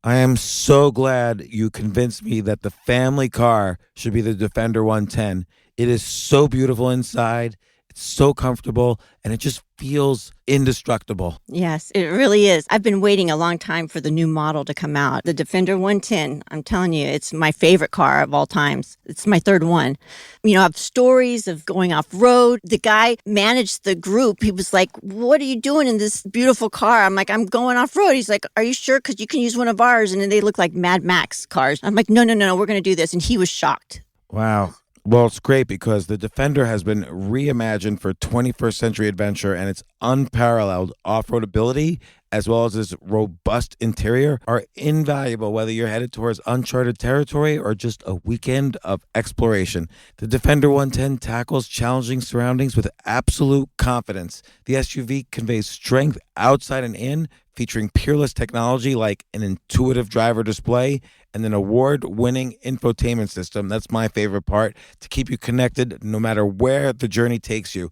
I am so glad you convinced me that the family car should be the Defender 110. It is so beautiful inside. It's so comfortable and it just feels indestructible. Yes, it really is. I've been waiting a long time for the new model to come out. The Defender 110, I'm telling you, it's my favorite car of all times. It's my third one. You know, I have stories of going off-road. The guy managed the group. He was like, what are you doing in this beautiful car? I'm like, I'm going off-road. He's like, are you sure? Because you can use one of ours. And then they look like Mad Max cars. I'm like, no, we're going to do this. And he was shocked. Wow. Well, it's great because the Defender has been reimagined for 21st century adventure, and its unparalleled off-road ability as well as its robust interior are invaluable whether you're headed towards uncharted territory or just a weekend of exploration. The Defender 110 tackles challenging surroundings with absolute confidence. The SUV conveys strength outside and in, featuring peerless technology like an intuitive driver display and an award-winning infotainment system. That's my favorite part, to keep you connected no matter where the journey takes you.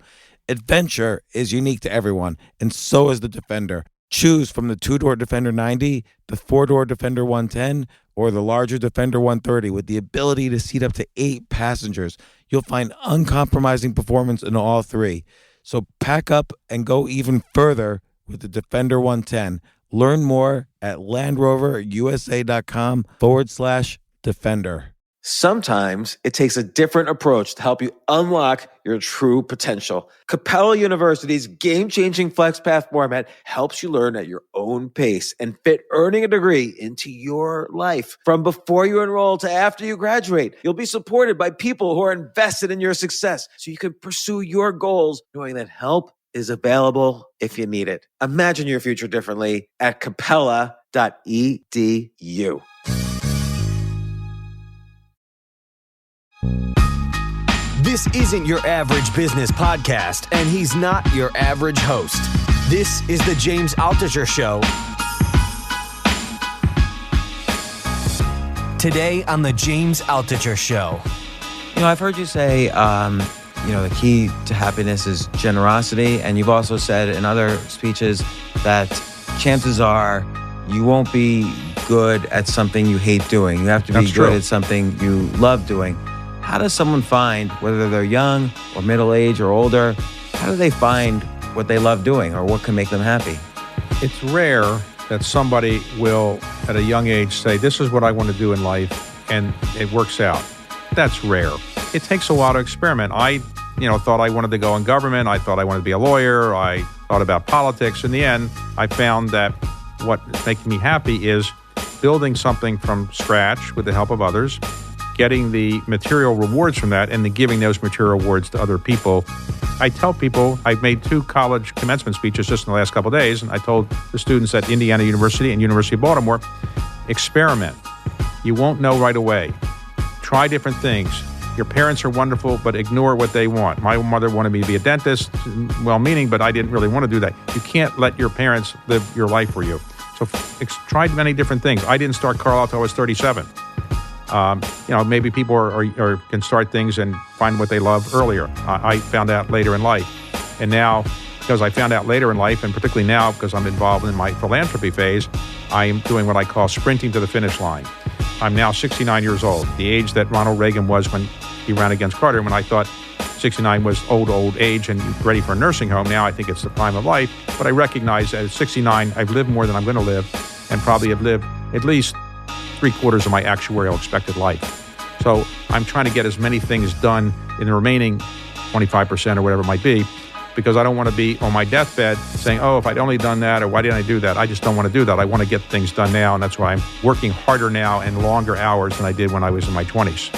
Adventure is unique to everyone, and so is the Defender. Choose from the two-door Defender 90, the four-door Defender 110, or the larger Defender 130 with the ability to seat up to 8 passengers. You'll find uncompromising performance in all three. So pack up and go even further with the Defender 110. Learn more at LandRoverUSA.com/Defender. Sometimes it takes a different approach to help you unlock your true potential. Capella University's game-changing FlexPath format helps you learn at your own pace and fit earning a degree into your life. From before you enroll to after you graduate, you'll be supported by people who are invested in your success so you can pursue your goals knowing that help is available if you need it. Imagine your future differently at capella.edu. This isn't your average business podcast, and he's not your average host. This is the James Altucher Show. Today on the James Altucher Show. You know, I've heard you say, the key to happiness is generosity. And you've also said in other speeches that chances are you won't be good at something you hate doing. You have to be good at something you love doing. How does someone find, whether they're young or middle-aged or older, how do they find what they love doing or what can make them happy? It's rare that somebody will, at a young age, say, this is what I want to do in life, and it works out. That's rare. It takes a while to experiment. I thought I wanted to go in government. I thought I wanted to be a lawyer. I thought about politics. In the end, I found that what makes me happy is building something from scratch with the help of others, getting the material rewards from that, and then giving those material rewards to other people. I tell people, I've made 2 college commencement speeches just in the last couple of days, and I told the students at Indiana University and University of Baltimore, experiment. You won't know right away. Try different things. Your parents are wonderful, but ignore what they want. My mother wanted me to be a dentist, well-meaning, but I didn't really want to do that. You can't let your parents live your life for you. So tried many different things. I didn't start Carlyle until I was 37. Maybe people can start things and find what they love earlier. I found out later in life. And now, because I found out later in life, and particularly now because I'm involved in my philanthropy phase, I am doing what I call sprinting to the finish line. I'm now 69 years old, the age that Ronald Reagan was when he ran against Carter, when I thought 69 was old age and ready for a nursing home. Now I think it's the prime of life. But I recognize that at 69, I've lived more than I'm going to live, and probably have lived at least 3/4 of my actuarial expected life. So I'm trying to get as many things done in the remaining 25% or whatever it might be, because I don't want to be on my deathbed saying, oh, if I'd only done that, or why didn't I do that? I just don't want to do that. I want to get things done now, and that's why I'm working harder now and longer hours than I did when I was in my 20s.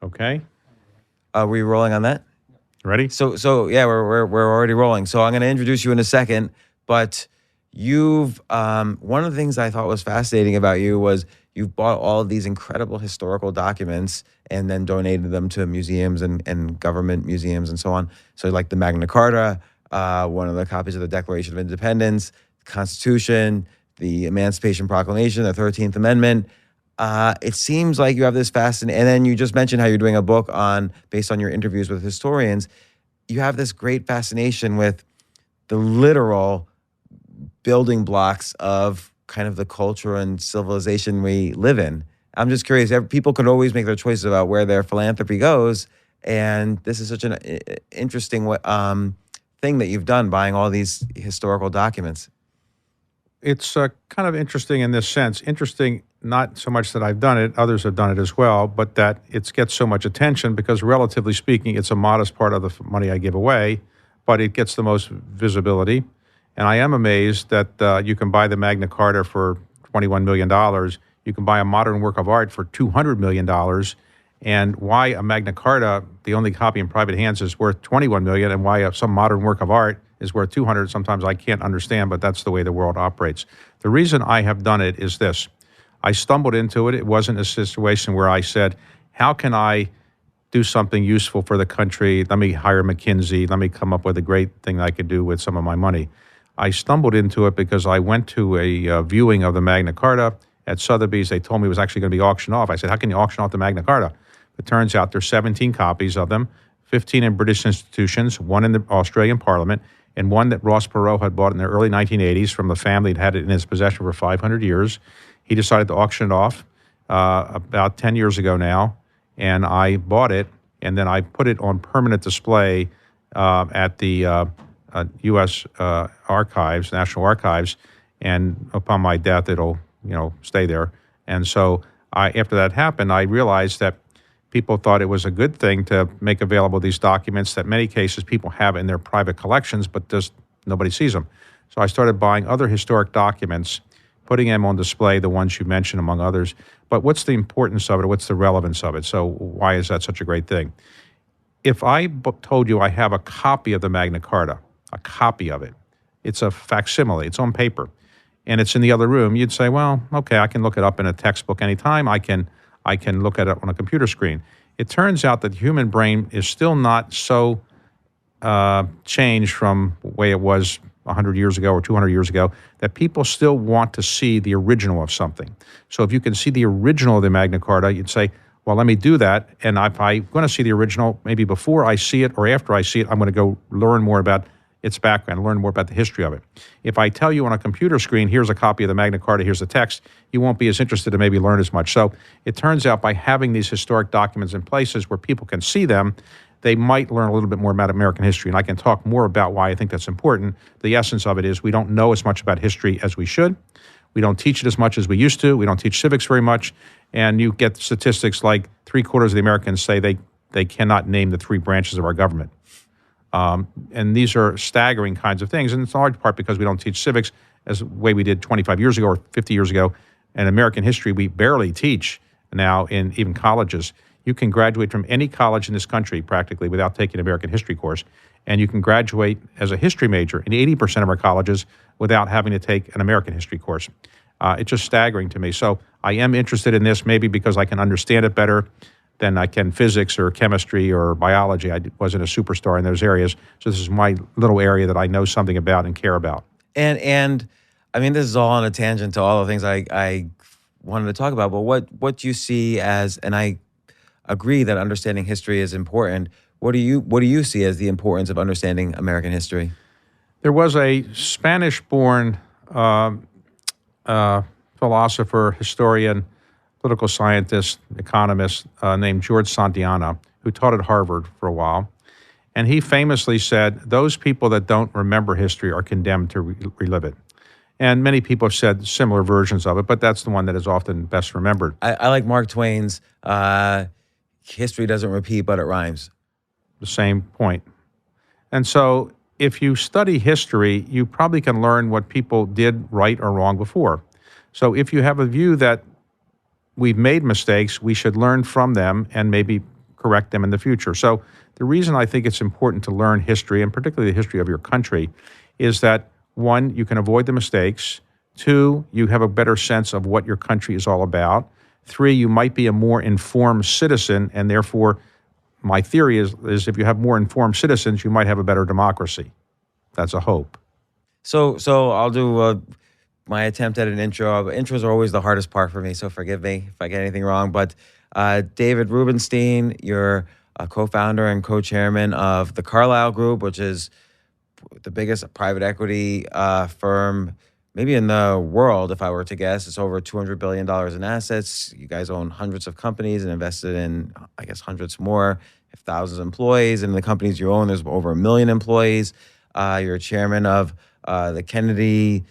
Okay. Are we rolling on that? Ready? So yeah, we're already rolling. So I'm going to introduce you in a second, but you've one of the things I thought was fascinating about you was you've bought all of these incredible historical documents and then donated them to museums and government museums and so on. So like the Magna Carta, one of the copies of the Declaration of Independence, the Constitution, the Emancipation Proclamation, the 13th Amendment. it seems like you have this fascinating, and then you just mentioned how you're doing a book based on your interviews with historians. You have this great fascination with the literal building blocks of kind of the culture and civilization we live in. I'm just curious, people could always make their choices about where their philanthropy goes, and this is such an interesting thing that you've done, buying all these historical documents. It's kind of interesting in this sense. Interesting, not so much that I've done it, others have done it as well, but that it gets so much attention because, relatively speaking, it's a modest part of the money I give away, but it gets the most visibility. And I am amazed that you can buy the Magna Carta for $21 million. You can buy a modern work of art for $200 million. And why a Magna Carta, the only copy in private hands, is worth $21 million, and why some modern work of art is worth $200, sometimes I can't understand, but that's the way the world operates. The reason I have done it is this. I stumbled into it. It wasn't a situation where I said, how can I do something useful for the country? Let me hire McKinsey. Let me come up with a great thing I could do with some of my money. I stumbled into it because I went to a viewing of the Magna Carta at Sotheby's. They told me it was actually going to be auctioned off. I said, how can you auction off the Magna Carta? It turns out there's 17 copies of them, 15 in British institutions, one in the Australian Parliament, and one that Ross Perot had bought in the early 1980s from a family that had it in his possession for 500 years. He decided to auction it off about 10 years ago now, and I bought it, and then I put it on permanent display at the U.S. Archives, National Archives, and upon my death, it'll stay there. And so after that happened, I realized that people thought it was a good thing to make available these documents that in many cases people have in their private collections, but just nobody sees them. So I started buying other historic documents, putting them on display, the ones you mentioned among others. But what's the importance of it? What's the relevance of it? So why is that such a great thing? If I told you I have a copy of the Magna Carta, a copy of it, it's a facsimile, it's on paper, and it's in the other room, you'd say, well, okay, I can look it up in a textbook anytime. I can look at it on a computer screen. It turns out that the human brain is still not so changed from the way it was 100 years ago or 200 years ago, that people still want to see the original of something. So if you can see the original of the Magna Carta, you'd say, well, let me do that. And if I'm going to see the original, maybe before I see it or after I see it, I'm going to go learn more about its background, learn more about the history of it. If I tell you on a computer screen, here's a copy of the Magna Carta, here's the text, you won't be as interested to maybe learn as much. So it turns out by having these historic documents in places where people can see them, they might learn a little bit more about American history. And I can talk more about why I think that's important. The essence of it is we don't know as much about history as we should. We don't teach it as much as we used to. We don't teach civics very much. And you get statistics like 3/4 of the Americans say they cannot name the 3 branches of our government. And these are staggering kinds of things. And it's in large part because we don't teach civics as the way we did 25 years ago or 50 years ago. And American history, we barely teach now in even colleges. You can graduate from any college in this country practically without taking an American history course. And you can graduate as a history major in 80% of our colleges without having to take an American history course. It's just staggering to me. So I am interested in this maybe because I can understand it better than I can physics or chemistry or biology. I wasn't a superstar in those areas. So this is my little area that I know something about and care about. And I mean, this is all on a tangent to all the things I wanted to talk about, but what do you see as, and I agree that understanding history is important. What do you see as the importance of understanding American history? There was a Spanish-born philosopher, historian, political scientist, economist named George Santayana, who taught at Harvard for a while. And he famously said, those people that don't remember history are condemned to relive it. And many people have said similar versions of it, but that's the one that is often best remembered. I like Mark Twain's history doesn't repeat, but it rhymes. The same point. And so if you study history, you probably can learn what people did right or wrong before. So if you have a view that we've made mistakes, we should learn from them and maybe correct them in the future. So the reason I think it's important to learn history, and particularly the history of your country, is that, one, you can avoid the mistakes. 2, you have a better sense of what your country is all about. 3, you might be a more informed citizen, and therefore, my theory is if you have more informed citizens, you might have a better democracy. That's a hope. So I'll do my attempt at an intro. Intros are always the hardest part for me, so forgive me if I get anything wrong. But David Rubenstein, you're a co-founder and co-chairman of the Carlyle Group, which is the biggest private equity firm maybe in the world, if I were to guess. It's over $200 billion in assets. You guys own hundreds of companies and invested in, I guess, hundreds more, if thousands of employees. And the companies you own, there's over 1 million employees. You're chairman of the Kennedy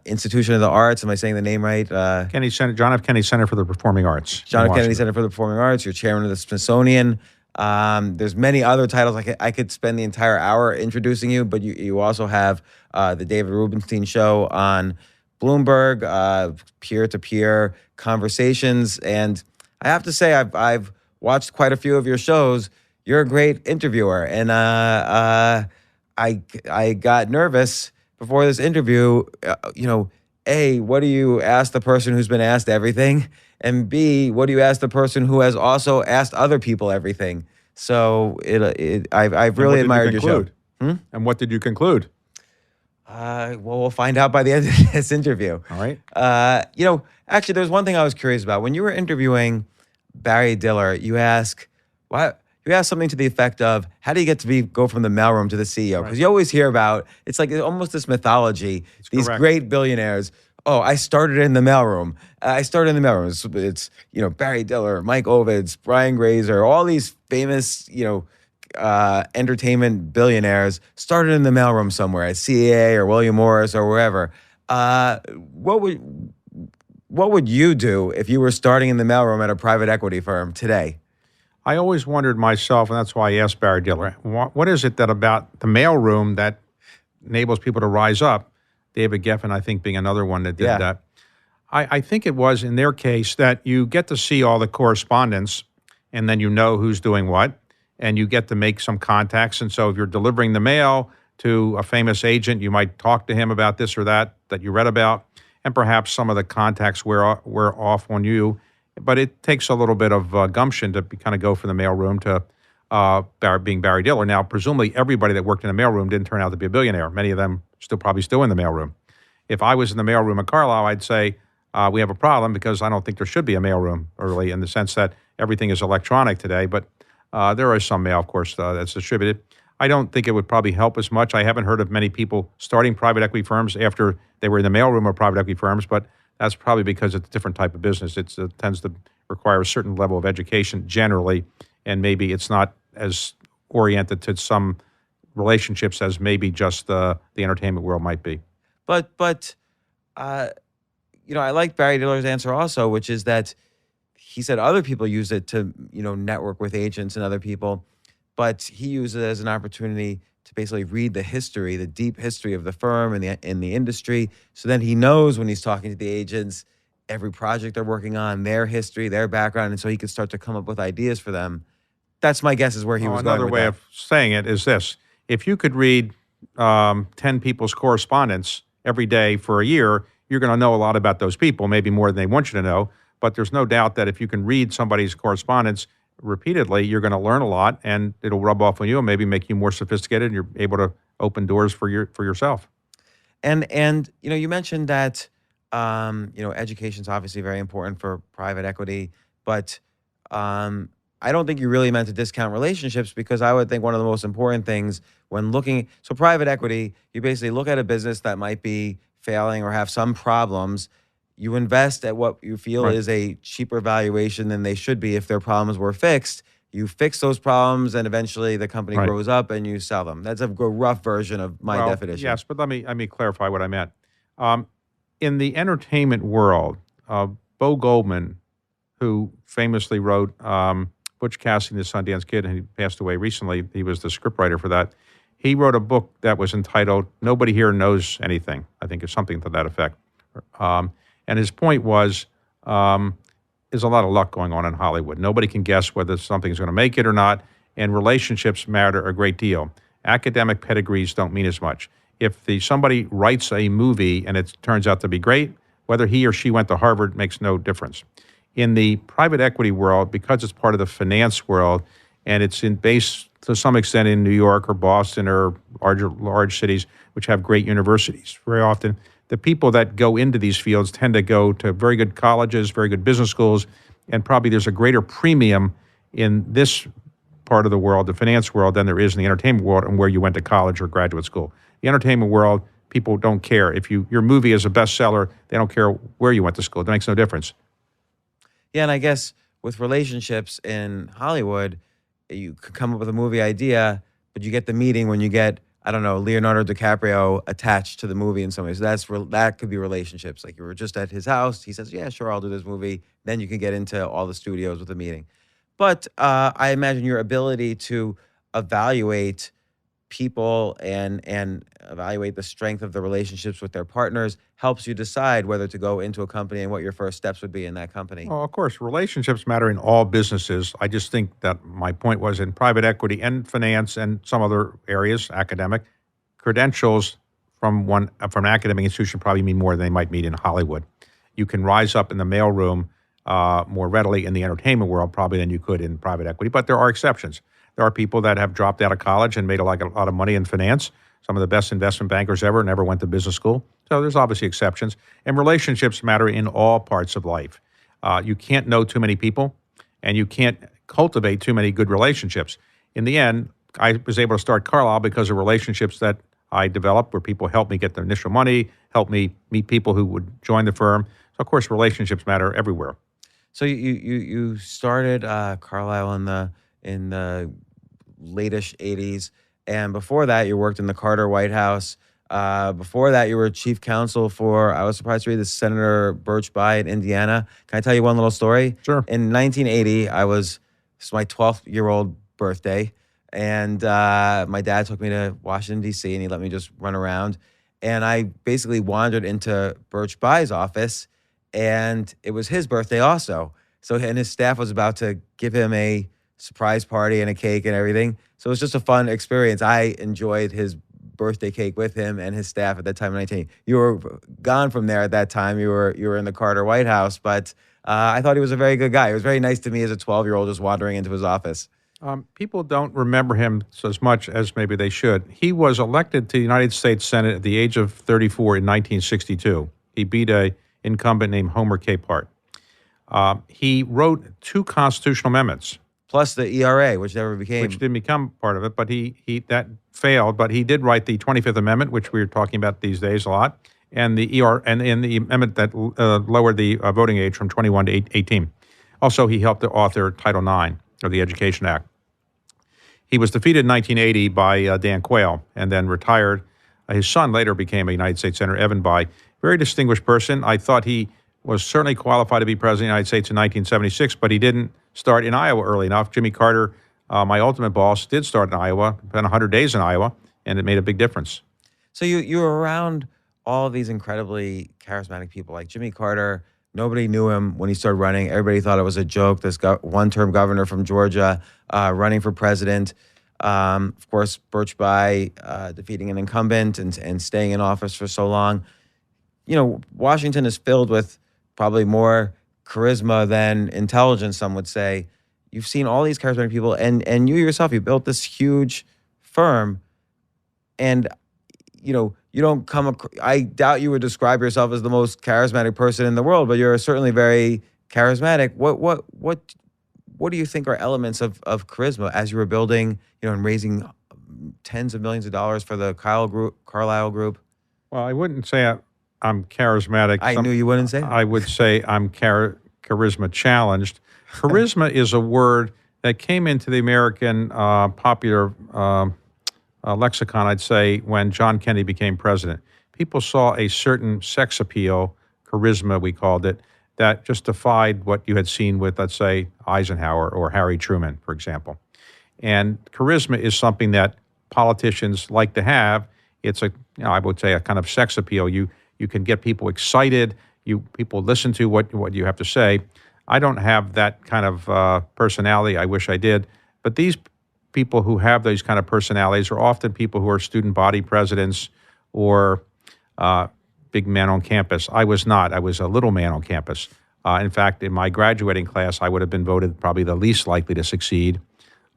Institution of the Arts. Am I saying the name right? John F. Kennedy Center for the Performing Arts. John F. Kennedy Center for the Performing Arts. You're chairman of the Smithsonian. There's many other titles. I could spend the entire hour introducing you, but you also have the David Rubenstein Show on Bloomberg, peer-to-peer conversations. And I have to say, I've watched quite a few of your shows. You're a great interviewer. And I got nervous before this interview. A, what do you ask the person who's been asked everything? And B, what do you ask the person who has also asked other people everything? So I've really admired your show. And what did you conclude? Well, we'll find out by the end of this interview. All right. Actually, there's one thing I was curious about. When you were interviewing Barry Diller, you asked something to the effect of, how do you get to go from the mailroom to the CEO? Because you always hear about, it's like almost this mythology, these great billionaires. Oh, I started in the mailroom. It's Barry Diller, Mike Ovitz, Brian Grazer, all these famous, entertainment billionaires started in the mailroom somewhere at CEA or William Morris or wherever. What would you do if you were starting in the mailroom at a private equity firm today? I always wondered myself, and that's why I asked Barry Diller, what is it that about the mailroom that enables people to rise up? David Geffen, I think, being another one that did that. I think it was, in their case, that you get to see all the correspondence, and then you know who's doing what, and you get to make some contacts. And so if you're delivering the mail to a famous agent, you might talk to him about this or that you read about, and perhaps some of the contacts wear off on you. But it takes a little bit of gumption to kind of go from the mailroom to being Barry Diller. Now, presumably everybody that worked in the mailroom didn't turn out to be a billionaire. Many of them probably still in the mailroom. If I was in the mailroom at Carlyle, I'd say we have a problem, because I don't think there should be a mailroom early, in the sense that everything is electronic today. But there is some mail, of course, that's distributed. I don't think it would probably help as much. I haven't heard of many people starting private equity firms after they were in the mailroom of private equity firms, but that's probably because it's a different type of business. It tends to require a certain level of education generally, and maybe it's not as oriented to some relationships as maybe just the entertainment world might be. But I like Barry Diller's answer also, which is that he said other people use it to, network with agents and other people, but he uses it as an opportunity to basically read the history, the deep history of the firm and in the industry. So then he knows when he's talking to the agents, every project they're working on, their history, their background, and so he could start to come up with ideas for them. That's my guess is where he was going with that. Another way of saying it is this. If you could read 10 people's correspondence every day for a year, you're going to know a lot about those people, maybe more than they want you to know. But there's no doubt that if you can read somebody's correspondence repeatedly, you're going to learn a lot, and it'll rub off on you and maybe make you more sophisticated, and you're able to open doors for yourself. And you mentioned that education's obviously very important for private equity, but I don't think you really meant to discount relationships, because I would think one of the most important things when looking, so private equity, you basically look at a business that might be failing or have some problems. You invest at what you feel is a cheaper valuation than they should be if their problems were fixed. You fix those problems, and eventually the company grows up and you sell them. That's a rough version of my definition. Yes, but let me clarify what I meant. In the entertainment world, Bo Goldman, who famously wrote Butch Cassidy and the Sundance Kid, and he passed away recently. He was the scriptwriter for that. He wrote a book that was entitled "Nobody Here Knows Anything." I think it's something to that effect. And his point was, there's a lot of luck going on in Hollywood. Nobody can guess whether something's going to make it or not, and relationships matter a great deal. Academic pedigrees don't mean as much. If somebody writes a movie and it turns out to be great, whether he or she went to Harvard makes no difference. In the private equity world, because it's part of the finance world, and it's based to some extent in New York or Boston or large cities, which have great universities, very often the people that go into these fields tend to go to very good colleges, very good business schools, and probably there's a greater premium in this part of the world, the finance world, than there is in the entertainment world and where you went to college or graduate school. The entertainment world, people don't care. If your movie is a bestseller, they don't care where you went to school. It makes no difference. Yeah, and I guess with relationships in Hollywood, you could come up with a movie idea, but you get the meeting when you get, I don't know, Leonardo DiCaprio attached to the movie in some way. So that could be relationships. Like you were just at his house. He says, yeah, sure, I'll do this movie. Then you can get into all the studios with a meeting. But I imagine your ability to evaluate people and evaluate the strength of the relationships with their partners helps you decide whether to go into a company and what your first steps would be in that company. Well, of course, relationships matter in all businesses. I just think that my point was in private equity and finance and some other areas, academic, credentials from an academic institution probably mean more than they might mean in Hollywood. You can rise up in the mailroom more readily in the entertainment world probably than you could in private equity, but there are exceptions. There are people that have dropped out of college and made a lot of money in finance. Some of the best investment bankers ever never went to business school. So there's obviously exceptions. And relationships matter in all parts of life. You can't know too many people, and you can't cultivate too many good relationships. In the end, I was able to start Carlyle because of relationships that I developed where people helped me get the initial money, helped me meet people who would join the firm. So, of course, relationships matter everywhere. So you started Carlyle in the late-ish 80s. And before that, you worked in the Carter White House. Before that, you were chief counsel for, I was surprised to read this, Senator Birch Bayh in Indiana. Can I tell you one little story? Sure. In 1980, this was my 12th-year-old birthday. And my dad took me to Washington, D.C., and he let me just run around. And I basically wandered into Birch Bayh's office, and it was his birthday also. So, and his staff was about to give him a surprise party and a cake and everything. So it was just a fun experience. I enjoyed his birthday cake with him and his staff at that time in 1980. You were gone from there at that time. You were in the Carter White House, but I thought he was a very good guy. He was very nice to me as a 12-year-old just wandering into his office. People don't remember him as much as maybe they should. He was elected to the United States Senate at the age of 34 in 1962. He beat an incumbent named Homer Capehart. He wrote 2 constitutional amendments. Plus the ERA, which never became. Which didn't become part of it, but he that failed. But he did write the 25th Amendment, which we're talking about these days a lot, and the the amendment that lowered the voting age from 21 to 18. Also, he helped to author Title IX of the Education Act. He was defeated in 1980 by Dan Quayle and then retired. His son later became a United States Senator, Evan Bayh. Very distinguished person. I thought he was certainly qualified to be president of the United States in 1976, but he didn't start in Iowa early enough. Jimmy Carter, my ultimate boss, did start in Iowa, spent 100 days in Iowa, and it made a big difference. So you were around all of these incredibly charismatic people like Jimmy Carter. Nobody knew him when he started running. Everybody thought it was a joke. This one-term governor from Georgia running for president. Of course, Birch Bayh defeating an incumbent and staying in office for so long. You know, Washington is filled with probably more charisma than intelligence, some would say. You've seen all these charismatic people, and you yourself, you built this huge firm, and, you know, you don't I doubt you would describe yourself as the most charismatic person in the world, but you're certainly very charismatic. What do you think are elements of charisma as you were building, you know, and raising tens of millions of dollars for the Carlyle Group? Well, I wouldn't say I'm charismatic. I knew you wouldn't say that. I would say I'm charisma challenged. Charisma is a word that came into the American popular lexicon, I'd say, when John Kennedy became president. People saw a certain sex appeal, charisma we called it, that just defied what you had seen with, let's say, Eisenhower or Harry Truman, for example. And charisma is something that politicians like to have. It's I would say, a kind of sex appeal. You can get people excited. People listen to what you have to say. I don't have that kind of personality. I wish I did. But these people who have those kind of personalities are often people who are student body presidents or big men on campus. I was not. I was a little man on campus. In fact, in my graduating class, I would have been voted probably the least likely to succeed.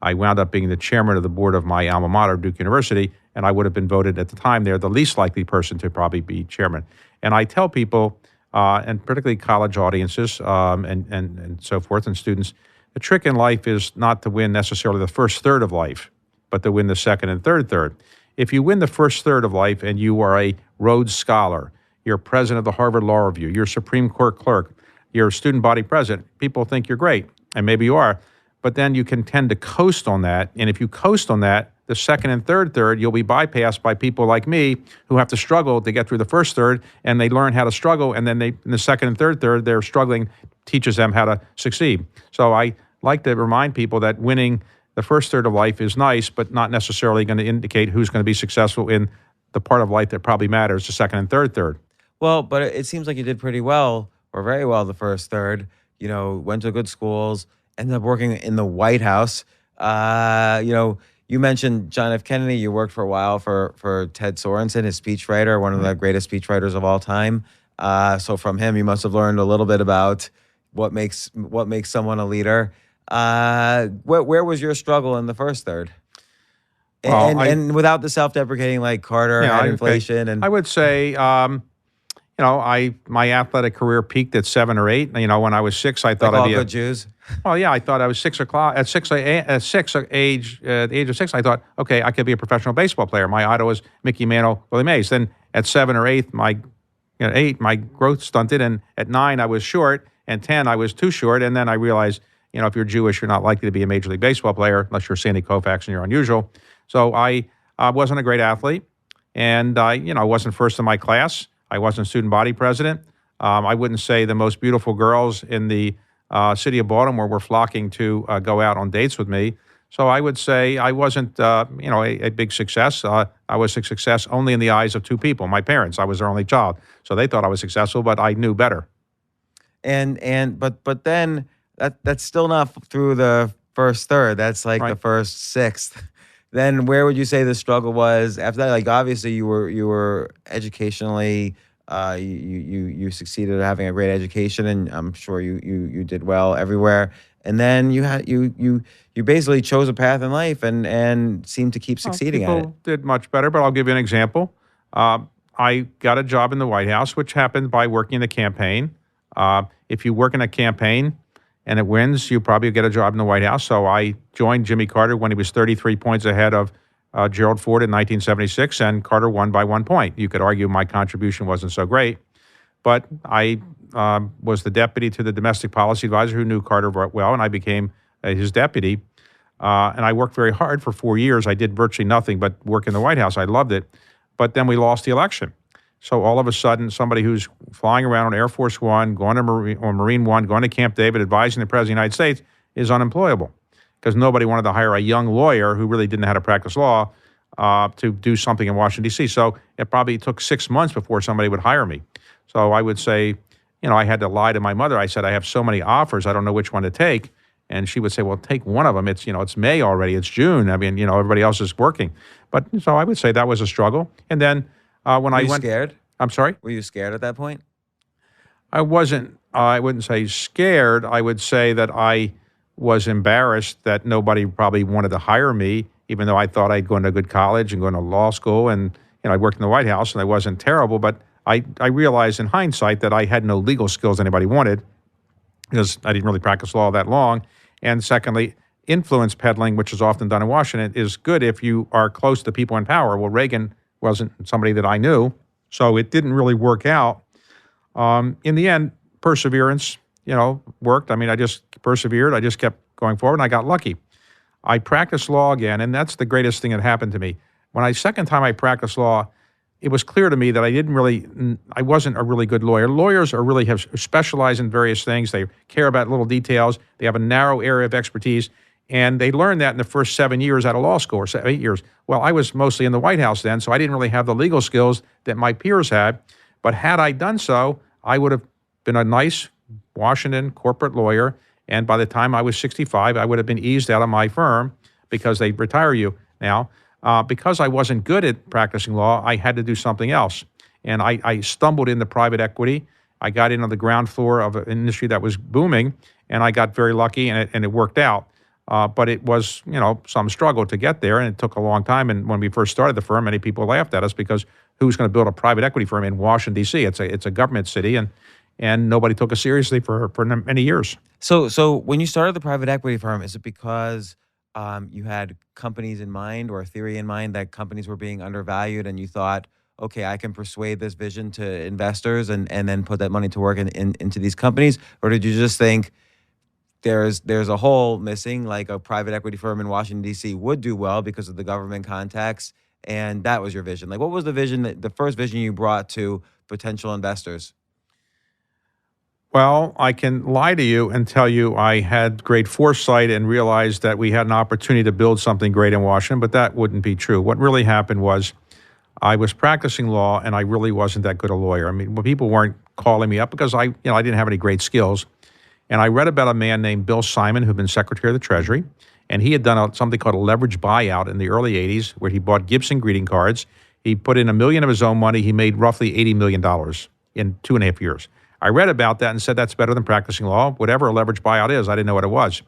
I wound up being the chairman of the board of my alma mater, Duke University, and I would have been voted at the time there the least likely person to probably be chairman. And I tell people, and particularly college audiences and so forth, and students, the trick in life is not to win necessarily the first third of life, but to win the second and third. If you win the first third of life and you are a Rhodes Scholar, you're president of the Harvard Law Review, you're Supreme Court clerk, you're student body president, people think you're great, and maybe you are, but then you can tend to coast on that, and if you coast on that, the second and third, you'll be bypassed by people like me who have to struggle to get through the first third, and they learn how to struggle, and then in the second and third, they're struggling, teaches them how to succeed. So I like to remind people that winning the first third of life is nice, but not necessarily going to indicate who's going to be successful in the part of life that probably matters, the second and third. Well, but it seems like you did pretty well, or very well, the first third. You know, went to good schools, ended up working in the White House. You mentioned John F. Kennedy. You worked for a while for Ted Sorensen, his speechwriter, one of the greatest speechwriters of all time. So from him, you must have learned a little bit about what makes someone a leader. Where was your struggle in the first third? And without the self-deprecating, like Carter had inflation, and I would say, my athletic career peaked at 7 or 8. When I was 6, I thought like I'd be all good Jews. Well, yeah, I thought I was 6 o'clock at the age of 6. I thought, okay, I could be a professional baseball player. My idol was Mickey Mantle, Willie Mays. Then at 7 or 8, my growth stunted, and at 9 I was short, and 10 I was too short. And then I realized, if you're Jewish, you're not likely to be a Major League Baseball player unless you're Sandy Koufax and you're unusual. So I wasn't a great athlete, and I wasn't first in my class. I wasn't student body president. I wouldn't say the most beautiful girls in the city of Baltimore were flocking to go out on dates with me. So I would say I wasn't, a big success. I was a success only in the eyes of two people, my parents. I was their only child, so they thought I was successful, but I knew better. But then that's still not through the first third. That's like the first sixth. Then where would you say the struggle was after that? Like obviously you were educationally you succeeded at having a great education, and I'm sure you did well everywhere. And then you basically chose a path in life and seemed to keep succeeding at it. People did much better, but I'll give you an example. I got a job in the White House, which happened by working in the campaign. If you work in a campaign and it wins, you probably get a job in the White House. So I joined Jimmy Carter when he was 33 points ahead of Gerald Ford in 1976, and Carter won by 1 point. You could argue my contribution wasn't so great, but I was the deputy to the domestic policy advisor who knew Carter well, and I became his deputy. And I worked very hard for 4 years. I did virtually nothing but work in the White House. I loved it. But then we lost the election. So all of a sudden, somebody who's flying around on Air Force One, going to Marine One, going to Camp David, advising the President of the United States is unemployable because nobody wanted to hire a young lawyer who really didn't know how to practice law to do something in Washington, D.C. So it probably took 6 months before somebody would hire me. So I would say, I had to lie to my mother. I said, I have so many offers, I don't know which one to take. And she would say, well, take one of them. It's, it's May already. It's June. I mean, everybody else is working. But so I would say that was a struggle. And then when I went... scared? I'm sorry? Were you scared at that point? I wasn't. I wouldn't say scared. I would say that I was embarrassed that nobody probably wanted to hire me, even though I thought I'd gone to a good college and gone to law school. And, I worked in the White House and I wasn't terrible. But I realized in hindsight that I had no legal skills anybody wanted because I didn't really practice law that long. And secondly, influence peddling, which is often done in Washington, is good if you are close to people in power. Well, Reagan wasn't somebody that I knew, so it didn't really work out. In the end, perseverance, worked. I mean, I just persevered. I just kept going forward, and I got lucky. I practiced law again, and that's the greatest thing that happened to me. When second time I practiced law, it was clear to me that I wasn't a really good lawyer. Lawyers have specialized in various things. They care about little details. They have a narrow area of expertise, and they learned that in the first 7 years out of law school, or 8 years. Well, I was mostly in the White House then, so I didn't really have the legal skills that my peers had. But had I done so, I would have been a nice Washington corporate lawyer, and by the time I was 65, I would have been eased out of my firm because they retire you now. Because I wasn't good at practicing law, I had to do something else. And I stumbled into private equity. I got in on the ground floor of an industry that was booming, and I got very lucky, and it worked out. But it was, some struggle to get there, and it took a long time. And when we first started the firm, many people laughed at us because who's going to build a private equity firm in Washington, D.C.? It's a government city, and nobody took us seriously for many years. So when you started the private equity firm, is it because you had companies in mind or a theory in mind that companies were being undervalued, and you thought, okay, I can persuade this vision to investors and then put that money to work into these companies? Or did you just think there's a hole missing, like a private equity firm in Washington, D.C. would do well because of the government contacts, and that was your vision? Like, what was the vision, the first vision you brought to potential investors? Well, I can lie to you and tell you I had great foresight and realized that we had an opportunity to build something great in Washington, but that wouldn't be true. What really happened was I was practicing law, and I really wasn't that good a lawyer. I mean, people weren't calling me up because I didn't have any great skills. And I read about a man named Bill Simon, who'd been Secretary of the Treasury, and he had done something called a leverage buyout in the early 80s where he bought Gibson greeting cards. He put in $1 million of his own money. He made roughly $80 million in 2.5 years. I read about that and said, that's better than practicing law. Whatever a leverage buyout is, I didn't know what it was.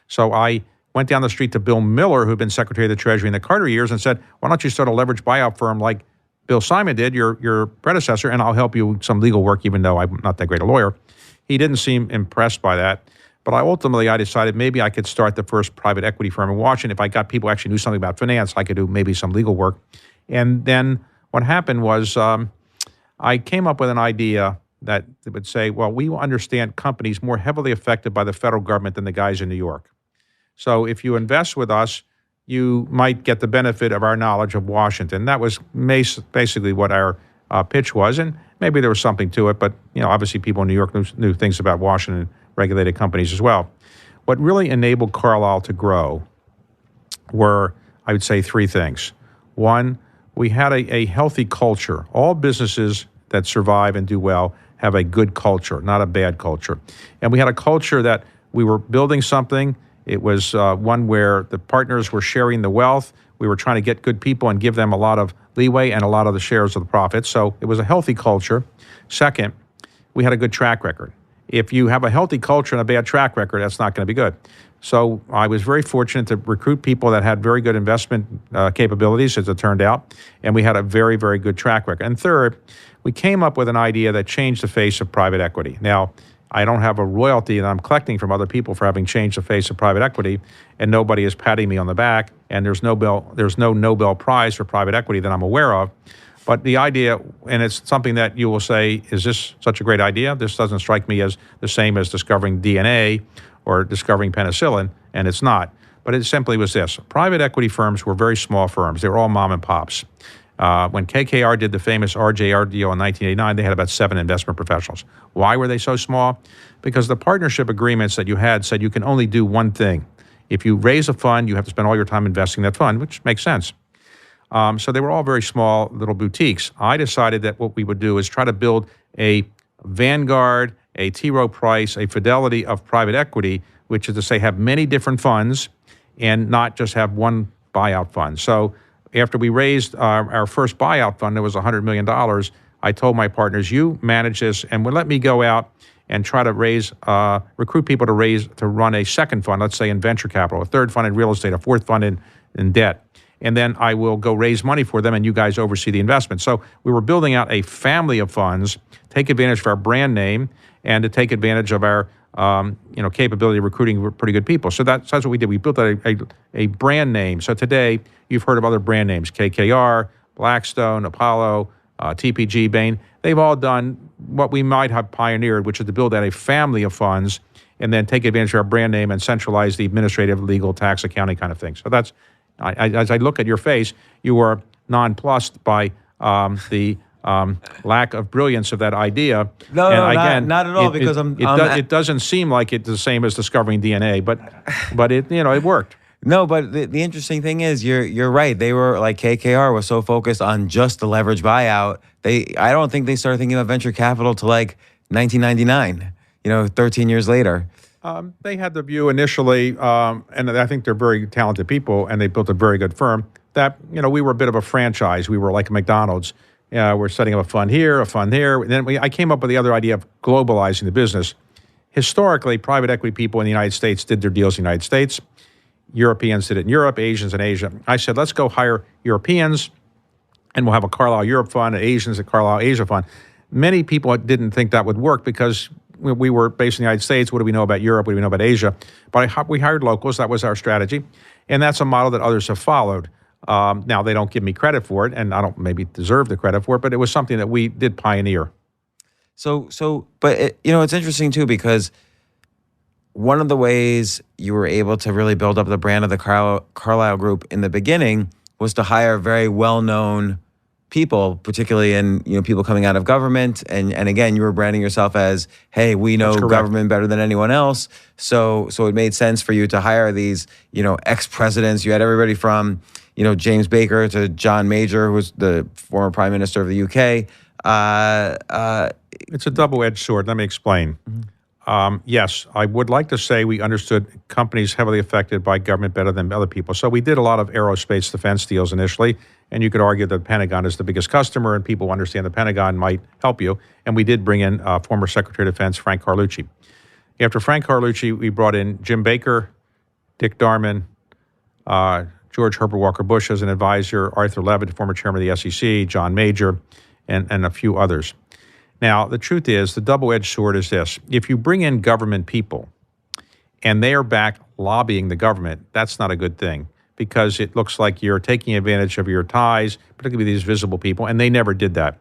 So I went down the street to Bill Miller, who'd been Secretary of the Treasury in the Carter years, and said, why don't you start a leverage buyout firm like Bill Simon did, your predecessor, and I'll help you with some legal work, even though I'm not that great a lawyer. He didn't seem impressed by that. But I decided maybe I could start the first private equity firm in Washington. If I got people who actually knew something about finance, I could do maybe some legal work. And then what happened was I came up with an idea that would say, well, we understand companies more heavily affected by the federal government than the guys in New York. So if you invest with us, you might get the benefit of our knowledge of Washington. That was basically what our pitch was, and maybe there was something to it, but obviously people in New York knew things about Washington regulated companies as well. What really enabled Carlyle to grow were, I would say, three things. One, we had a healthy culture. All businesses that survive and do well have a good culture, not a bad culture. And we had a culture that we were building something. It was one where the partners were sharing the wealth. We were trying to get good people and give them a lot of leeway and a lot of the shares of the profits. So it was a healthy culture. Second, we had a good track record. If you have a healthy culture and a bad track record, that's not going to be good. So I was very fortunate to recruit people that had very good investment capabilities, as it turned out, and we had a very, very good track record. And third, we came up with an idea that changed the face of private equity. Now, I don't have a royalty that I'm collecting from other people for having changed the face of private equity, and nobody is patting me on the back, and there's no Nobel Prize for private equity that I'm aware of. But the idea, and it's something that you will say, is this such a great idea? This doesn't strike me as the same as discovering DNA or discovering penicillin, and it's not. But it simply was this. Private equity firms were very small firms. They were all mom and pops. When KKR did the famous RJR deal in 1989, they had about 7 investment professionals. Why were they so small? Because the partnership agreements that you had said you can only do one thing. If you raise a fund, you have to spend all your time investing that fund, which makes sense. So they were all very small little boutiques. I decided that what we would do is try to build a Vanguard, a T. Rowe Price, a Fidelity of private equity, which is to say have many different funds and not just have one buyout fund. So after we raised our first buyout fund, it was $100 million, I told my partners, you manage this and let me go out and try to recruit people to run a second fund, let's say in venture capital, a third fund in real estate, a fourth fund in debt. And then I will go raise money for them and you guys oversee the investment. So we were building out a family of funds, take advantage of our brand name and to take advantage of our capability of recruiting pretty good people. So that's what we did. We built a brand name. So today you've heard of other brand names, KKR, Blackstone, Apollo, TPG, Bain. They've all done what we might have pioneered, which is to build out a family of funds and then take advantage of our brand name and centralize the administrative, legal, tax, accounting kind of thing. So that's, as I look at your face, you were nonplussed by the lack of brilliance of that idea. No, not at all. Because it doesn't seem like it's the same as discovering DNA, but it worked. No, but the interesting thing is you're right. They were like KKR was so focused on just the leverage buyout. I don't think they started thinking about venture capital till like 1999. 13 years later. They had the view initially, and I think they're very talented people, and they built a very good firm, that, we were a bit of a franchise. We were like McDonald's. We're setting up a fund here, a fund there. And then I came up with the other idea of globalizing the business. Historically, private equity people in the United States did their deals in the United States. Europeans did it in Europe, Asians in Asia. I said, let's go hire Europeans, and we'll have a Carlyle Europe fund, and Asians a Carlyle Asia fund. Many people didn't think that would work because we were based in the United States. What do we know about Europe? What do we know about Asia? But we hired locals. That was our strategy. And that's a model that others have followed. Now, they don't give me credit for it, and I don't maybe deserve the credit for it, but it was something that we did pioneer. But it's interesting too, because one of the ways you were able to really build up the brand of the Carlyle Group in the beginning was to hire very well-known people, particularly in people coming out of government, and again, you were branding yourself as, hey, we know government better than anyone else. So it made sense for you to hire these ex-presidents. You had everybody from James Baker to John Major, who was the former Prime Minister of the UK. It's a double-edged sword. Let me explain. Yes, I would like to say we understood companies heavily affected by government better than other people. So we did a lot of aerospace defense deals initially, and you could argue that the Pentagon is the biggest customer, and people who understand the Pentagon might help you. And we did bring in former Secretary of Defense Frank Carlucci. After Frank Carlucci, we brought in Jim Baker, Dick Darman, George Herbert Walker Bush as an advisor, Arthur Levitt, former chairman of the SEC, John Major, and a few others. Now, the truth is, the double-edged sword is this. If you bring in government people and they are back lobbying the government, that's not a good thing, because it looks like you're taking advantage of your ties, particularly these visible people, and they never did that.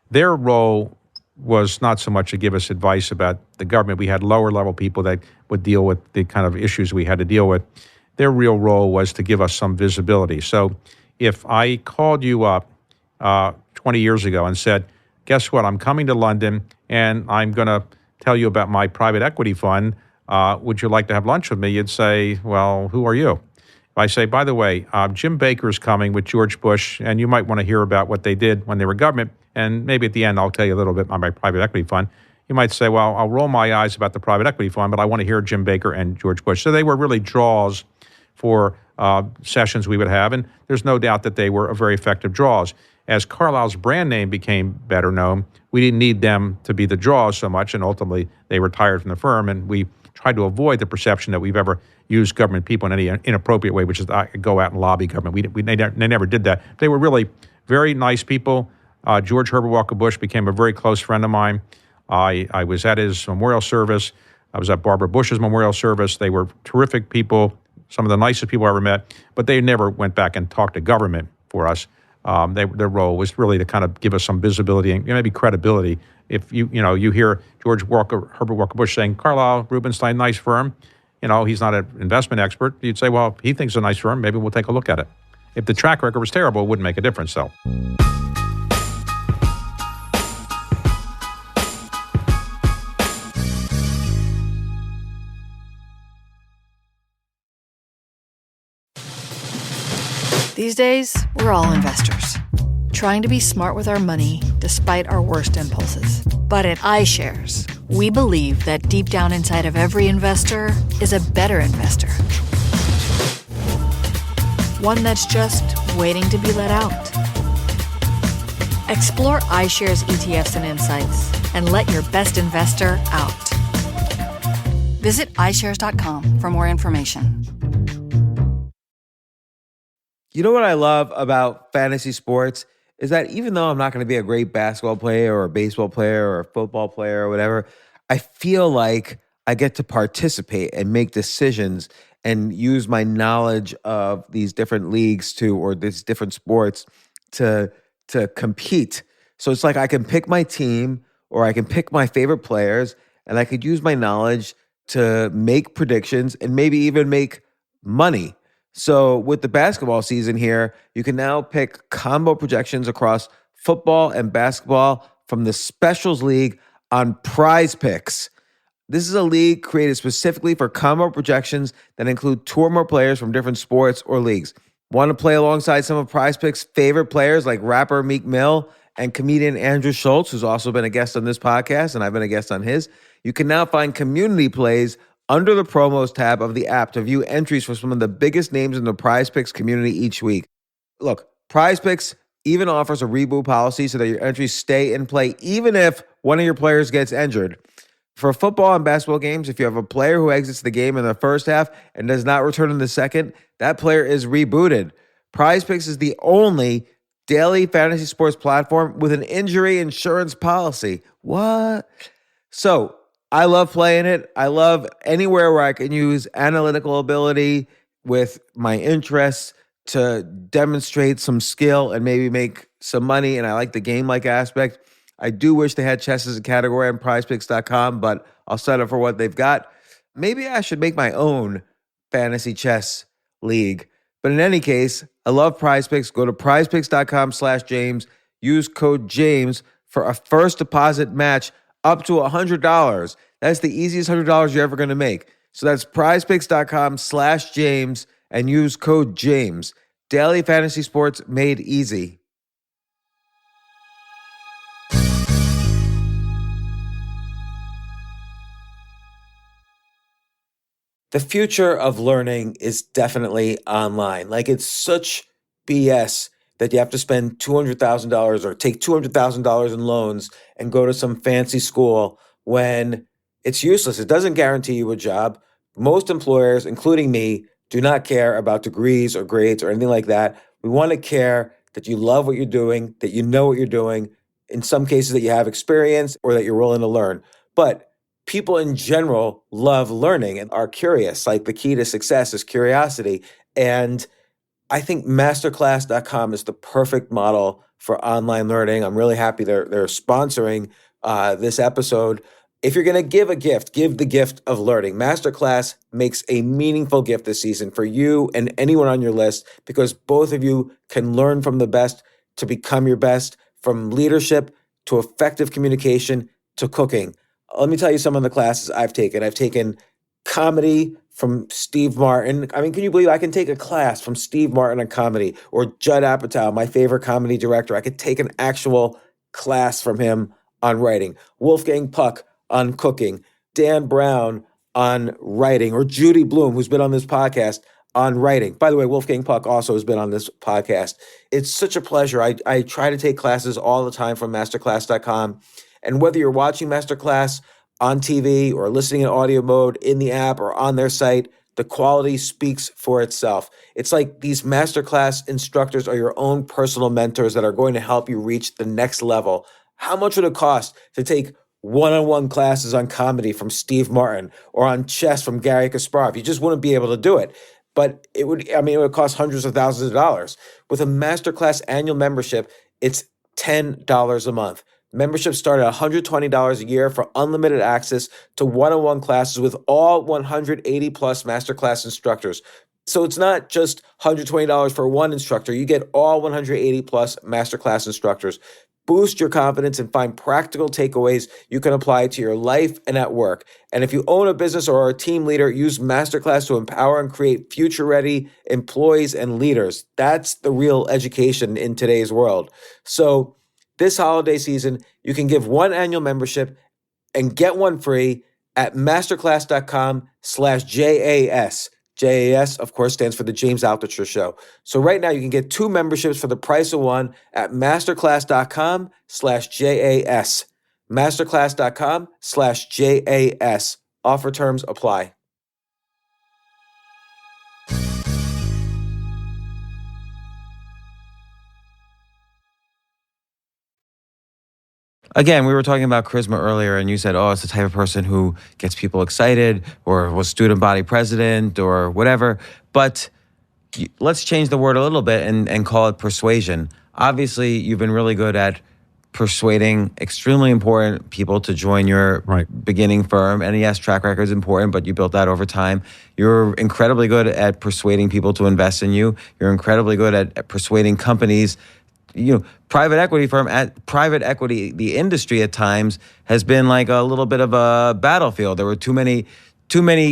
Their role was not so much to give us advice about the government. We had lower-level people that would deal with the kind of issues we had to deal with. Their real role was to give us some visibility. So if I called you up 20 years ago and said, guess what, I'm coming to London and I'm going to tell you about my private equity fund. Would you like to have lunch with me? You'd say, well, who are you? If I say, by the way, Jim Baker's coming with George Bush, and you might want to hear about what they did when they were government, and maybe at the end I'll tell you a little bit about my private equity fund. You might say, well, I'll roll my eyes about the private equity fund, but I want to hear Jim Baker and George Bush. So they were really draws for sessions we would have, and there's no doubt that they were very effective draws. As Carlyle's brand name became better known, we didn't need them to be the draws so much, and ultimately they retired from the firm, and we tried to avoid the perception that we've ever used government people in any inappropriate way, which is go out and lobby government. They never did that. They were really very nice people. George Herbert Walker Bush became a very close friend of mine. I was at his memorial service. I was at Barbara Bush's memorial service. They were terrific people, some of the nicest people I ever met, but they never went back and talked to government for us. Their role was really to kind of give us some visibility and maybe credibility. If you hear Herbert Walker Bush saying, Carlyle Rubenstein, nice firm, he's not an investment expert, you'd say, well, he thinks it's a nice firm, maybe we'll take a look at it. If the track record was terrible, it wouldn't make a difference, though. These days, we're all investors, trying to be smart with our money despite our worst impulses. But at iShares, we believe that deep down inside of every investor is a better investor. One that's just waiting to be let out. Explore iShares ETFs and insights and let your best investor out. Visit iShares.com for more information. You know what I love about fantasy sports is that even though I'm not going to be a great basketball player or a baseball player or a football player or whatever, I feel like I get to participate and make decisions and use my knowledge of these different leagues or these different sports to compete. So it's like I can pick my team or I can pick my favorite players, and I could use my knowledge to make predictions and maybe even make money. So with the basketball season here, you can now pick combo projections across football and basketball from the Specials League on Prize Picks. This is a league created specifically for combo projections that include two or more players from different sports or leagues. Want to play alongside some of Prize Picks' favorite players like rapper Meek Mill and comedian Andrew Schultz, who's also been a guest on this podcast, and I've been a guest on his? You can now find community plays under the promos tab of the app to view entries for some of the biggest names in the Prize Picks community each week. Look, Prize Picks even offers a reboot policy so that your entries stay in play even if one of your players gets injured. For football and basketball games, if you have a player who exits the game in the first half and does not return in the second, that player is rebooted. Prize Picks is the only daily fantasy sports platform with an injury insurance policy. What? So I love playing it. I love anywhere where I can use analytical ability with my interests to demonstrate some skill and maybe make some money. And I like the game-like aspect. I do wish they had chess as a category on prizepicks.com, but I'll settle for what they've got. Maybe I should make my own fantasy chess league. But in any case, I love Prize Picks. Go to prizepicks.com/James. Use code James for a first deposit match up to $100. That's the easiest $100 you're ever going to make. So that's prizepicks.com/James and use code James. Daily fantasy sports made easy. The future of learning is definitely online. Like, it's such BS that you have to spend $200,000 or take $200,000 in loans and go to some fancy school when it's useless. It doesn't guarantee you a job. Most employers, including me, do not care about degrees or grades or anything like that. We want to care that you love what you're doing, that you know what you're doing, in some cases that you have experience or that you're willing to learn. But people in general love learning and are curious. Like, the key to success is curiosity. And I think masterclass.com is the perfect model for online learning. I'm really happy they're sponsoring this episode. If you're going to give a gift, give the gift of learning. Masterclass makes a meaningful gift this season for you and anyone on your list, because both of you can learn from the best to become your best, from leadership to effective communication to cooking. Let me tell you some of the classes I've taken. I've taken comedy from Steve Martin. I mean, can you believe I can take a class from Steve Martin on comedy, or Judd Apatow, my favorite comedy director? I could take an actual class from him on writing. Wolfgang Puck on cooking. Dan Brown on writing, or Judy Bloom, who's been on this podcast, on writing. By the way, Wolfgang Puck also has been on this podcast. It's such a pleasure. I try to take classes all the time from masterclass.com. And whether you're watching Masterclass on TV or listening in audio mode in the app or on their site, the quality speaks for itself. It's like these Masterclass instructors are your own personal mentors that are going to help you reach the next level. How much would it cost to take one-on-one classes on comedy from Steve Martin or on chess from Gary Kasparov? You just wouldn't be able to do it. But it would cost hundreds of thousands of dollars. With a Masterclass annual membership, it's $10 a month. Memberships start at $120 a year for unlimited access to one-on-one classes with all 180 plus Masterclass instructors. So it's not just $120 for one instructor. You get all 180 plus Masterclass instructors. Boost your confidence and find practical takeaways you can apply to your life and at work. And if you own a business or are a team leader, use Masterclass to empower and create future-ready employees and leaders. That's the real education in today's world. So this holiday season, you can give one annual membership and get one free at masterclass.com/JAS. JAS, of course, stands for the James Altucher Show. So right now you can get two memberships for the price of one at masterclass.com/JAS. Masterclass.com/JAS. Offer terms apply. Again, we were talking about charisma earlier, and you said, oh, it's the type of person who gets people excited, or was student body president, or whatever. But let's change the word a little bit and call it persuasion. Obviously, you've been really good at persuading extremely important people to join your beginning firm. And yes, track record is important, but you built that over time. You're incredibly good at persuading people to invest in you. You're incredibly good at persuading companies. Private equity, the industry at times has been like a little bit of a battlefield. There were too many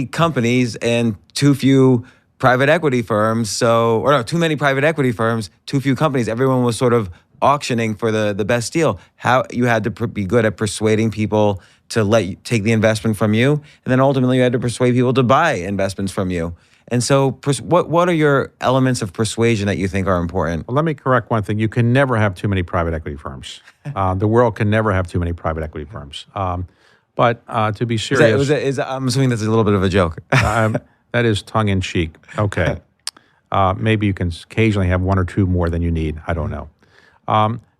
companies and too few private equity firms. Too many private equity firms, too few companies. Everyone was sort of auctioning for the best deal. How you had to be good at persuading people to let you take the investment from you, and then ultimately you had to persuade people to buy investments from you. And so what are your elements of persuasion that you think are important? Well, let me correct one thing. You can never have too many private equity firms. The world can never have too many private equity firms. But to be serious, I'm assuming that's a little bit of a joke. that is tongue-in-cheek. Okay. Maybe you can occasionally have one or two more than you need. I don't know.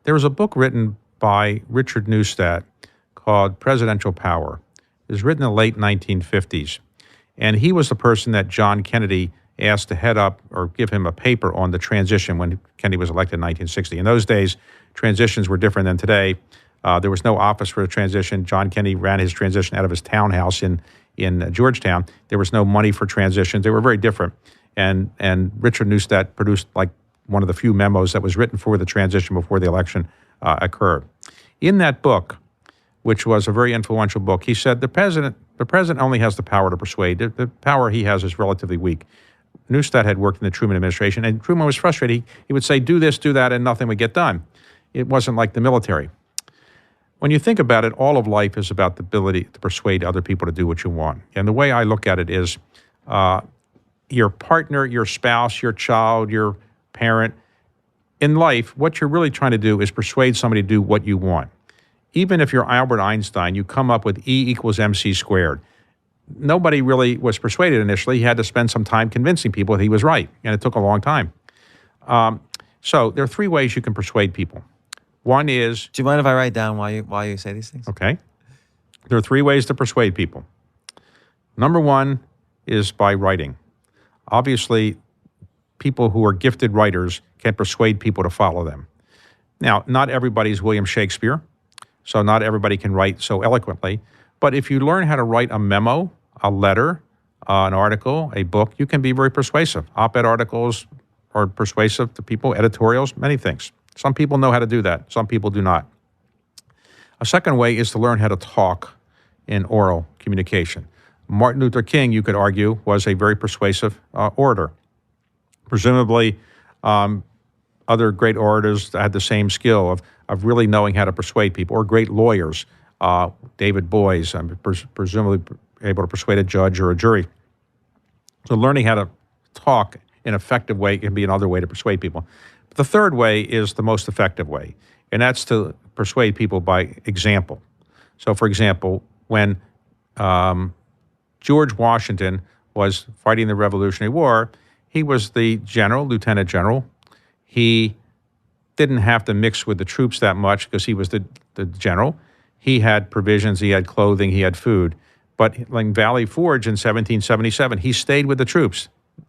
There was a book written by Richard Neustadt called Presidential Power. It was written in the late 1950s. And he was the person that John Kennedy asked to head up or give him a paper on the transition when Kennedy was elected in 1960. In those days, transitions were different than today. There was no office for a transition. John Kennedy ran his transition out of his townhouse in Georgetown. There was no money for transitions. They were very different. And Richard Neustadt produced like one of the few memos that was written for the transition before the election occurred. In that book, which was a very influential book, he said the president only has the power to persuade. The power he has is relatively weak. Neustadt had worked in the Truman administration, and Truman was frustrated. He would say, do this, do that, and nothing would get done. It wasn't like the military. When you think about it, all of life is about the ability to persuade other people to do what you want. And the way I look at it is your partner, your spouse, your child, your parent. In life, what you're really trying to do is persuade somebody to do what you want. Even if you're Albert Einstein, you come up with E equals MC squared. Nobody really was persuaded initially. He had to spend some time convincing people that he was right, and it took a long time. So there are three ways you can persuade people. One is... Do you mind if I write down why you say these things? Okay. There are three ways to persuade people. Number one is by writing. Obviously, people who are gifted writers can persuade people to follow them. Now, not everybody's William Shakespeare, so not everybody can write so eloquently. But if you learn how to write a memo, a letter, an article, a book, you can be very persuasive. Op-ed articles are persuasive to people, editorials, many things. Some people know how to do that. Some people do not. A second way is to learn how to talk in oral communication. Martin Luther King, you could argue, was a very persuasive orator. Presumably, other great orators had the same skill of really knowing how to persuade people, or great lawyers. David Boies, presumably able to persuade a judge or a jury. So learning how to talk in an effective way can be another way to persuade people. But the third way is the most effective way, and that's to persuade people by example. So, for example, when George Washington was fighting the Revolutionary War, he was the general, lieutenant general. He didn't have to mix with the troops that much because he was the general. He had provisions, he had clothing, he had food. But in Valley Forge in 1777, he stayed with the troops.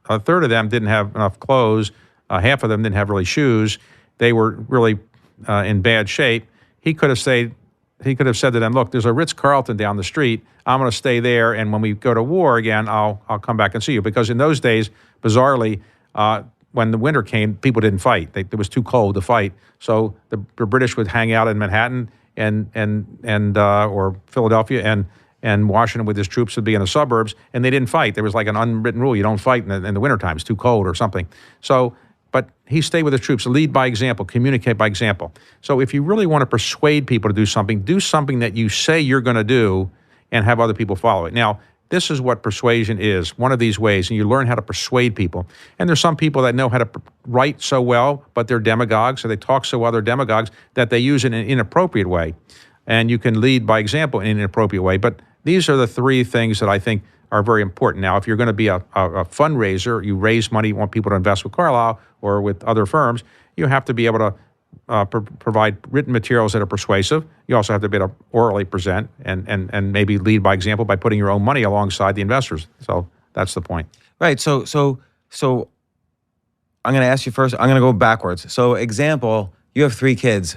A third of them didn't have enough clothes. Half of them didn't have really shoes. They were really in bad shape. He could have stayed. He could have said to them, look, there's a Ritz-Carlton down the street. I'm going to stay there, and when we go to war again, I'll come back and see you. Because in those days, bizarrely, when the winter came, people didn't fight. It was too cold to fight. So the British would hang out in Manhattan and or Philadelphia, and Washington with his troops would be in the suburbs, and they didn't fight. There was like an unwritten rule: you don't fight in the wintertime. It's too cold or something. So, but he stayed with his troops. Lead by example. Communicate by example. So if you really want to persuade people to do something that you say you're going to do, and have other people follow it. Now, this is what persuasion is, one of these ways, and you learn how to persuade people. And there's some people that know how to write so well, but they're demagogues, so they talk so well, they're demagogues, that they use it in an inappropriate way. And you can lead by example in an inappropriate way. But these are the three things that I think are very important. Now, if you're going to be a fundraiser, you raise money, you want people to invest with Carlyle or with other firms, you have to be able to provide written materials that are persuasive. You also have to be able to orally present and maybe lead by example by putting your own money alongside the investors. So that's the point. Right. So I'm going to ask you first. I'm going to go backwards. So example, you have 3 kids.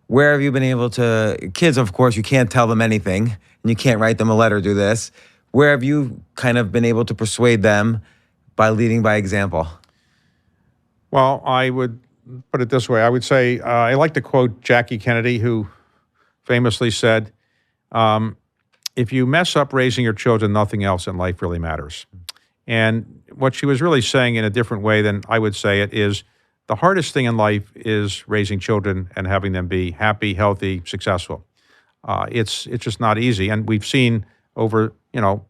Where have you been able to, kids, of course, you can't tell them anything and you can't write them a letter, do this. Where have you kind of been able to persuade them by leading by example? Well, I would put it this way. I would say, I like to quote Jackie Kennedy, who famously said, if you mess up raising your children, nothing else in life really matters. And what she was really saying in a different way than I would say it is, the hardest thing in life is raising children and having them be happy, healthy, successful. It's just not easy. And we've seen over,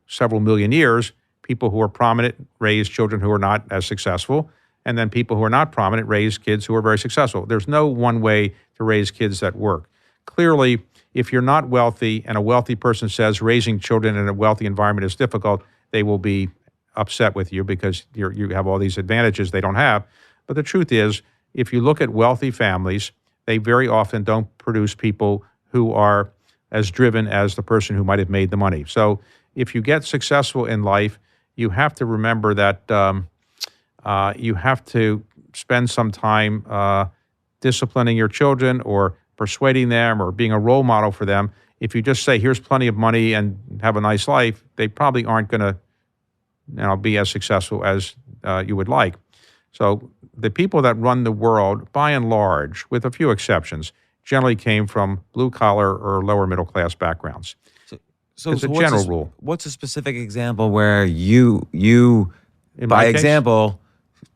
several million years, people who are prominent raise children who are not as successful. And then people who are not prominent raise kids who are very successful. There's no one way to raise kids that work. Clearly, if you're not wealthy and a wealthy person says raising children in a wealthy environment is difficult, they will be upset with you because you have all these advantages they don't have. But the truth is, if you look at wealthy families, they very often don't produce people who are as driven as the person who might have made the money. So if you get successful in life, you have to remember that you have to spend some time disciplining your children or persuading them or being a role model for them. If you just say, here's plenty of money and have a nice life, they probably aren't going to be as successful as you would like. So the people that run the world, by and large, with a few exceptions, generally came from blue-collar or lower middle-class backgrounds. So it's a general rule. What's a specific example where you In by my case? example,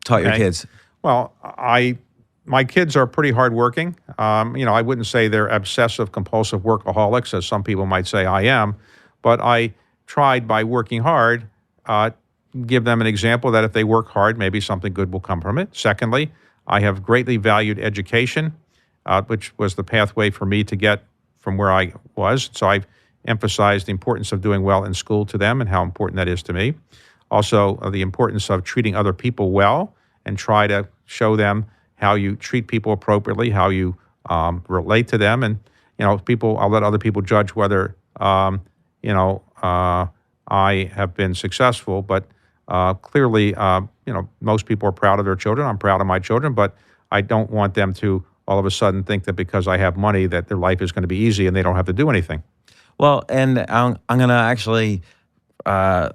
taught your Okay. kids? Well, my kids are pretty hardworking. I wouldn't say they're obsessive, compulsive workaholics, as some people might say I am, but I tried by working hard, give them an example that if they work hard, maybe something good will come from it. Secondly, I have greatly valued education, which was the pathway for me to get from where I was. So I've emphasized the importance of doing well in school to them and how important that is to me. Also, the importance of treating other people well and try to show them how you treat people appropriately, how you relate to them. And, I'll let other people judge whether, I have been successful. But clearly, most people are proud of their children. I'm proud of my children, but I don't want them to all of a sudden think that because I have money that their life is going to be easy and they don't have to do anything. Well, and I'm going to actually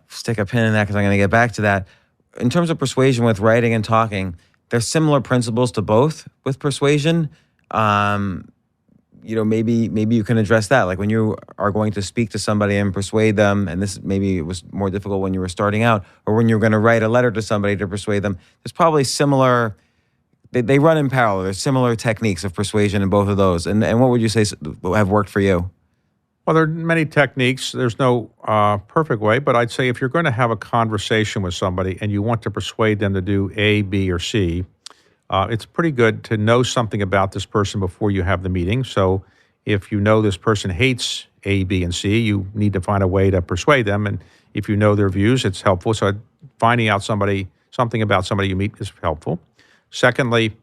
stick a pin in that because I'm going to get back to that. In terms of persuasion with writing and talking, there's similar principles to both with persuasion. Maybe you can address that. Like when you are going to speak to somebody and persuade them, and this maybe it was more difficult when you were starting out, or when you're going to write a letter to somebody to persuade them, there's probably similar, they run in parallel. There's similar techniques of persuasion in both of those. And what would you say have worked for you? Well, there are many techniques. There's no perfect way, but I'd say if you're going to have a conversation with somebody and you want to persuade them to do A, B, or C, it's pretty good to know something about this person before you have the meeting. So if you know this person hates A, B, and C, you need to find a way to persuade them. And if you know their views, it's helpful. So finding out something about somebody you meet is helpful. Secondly,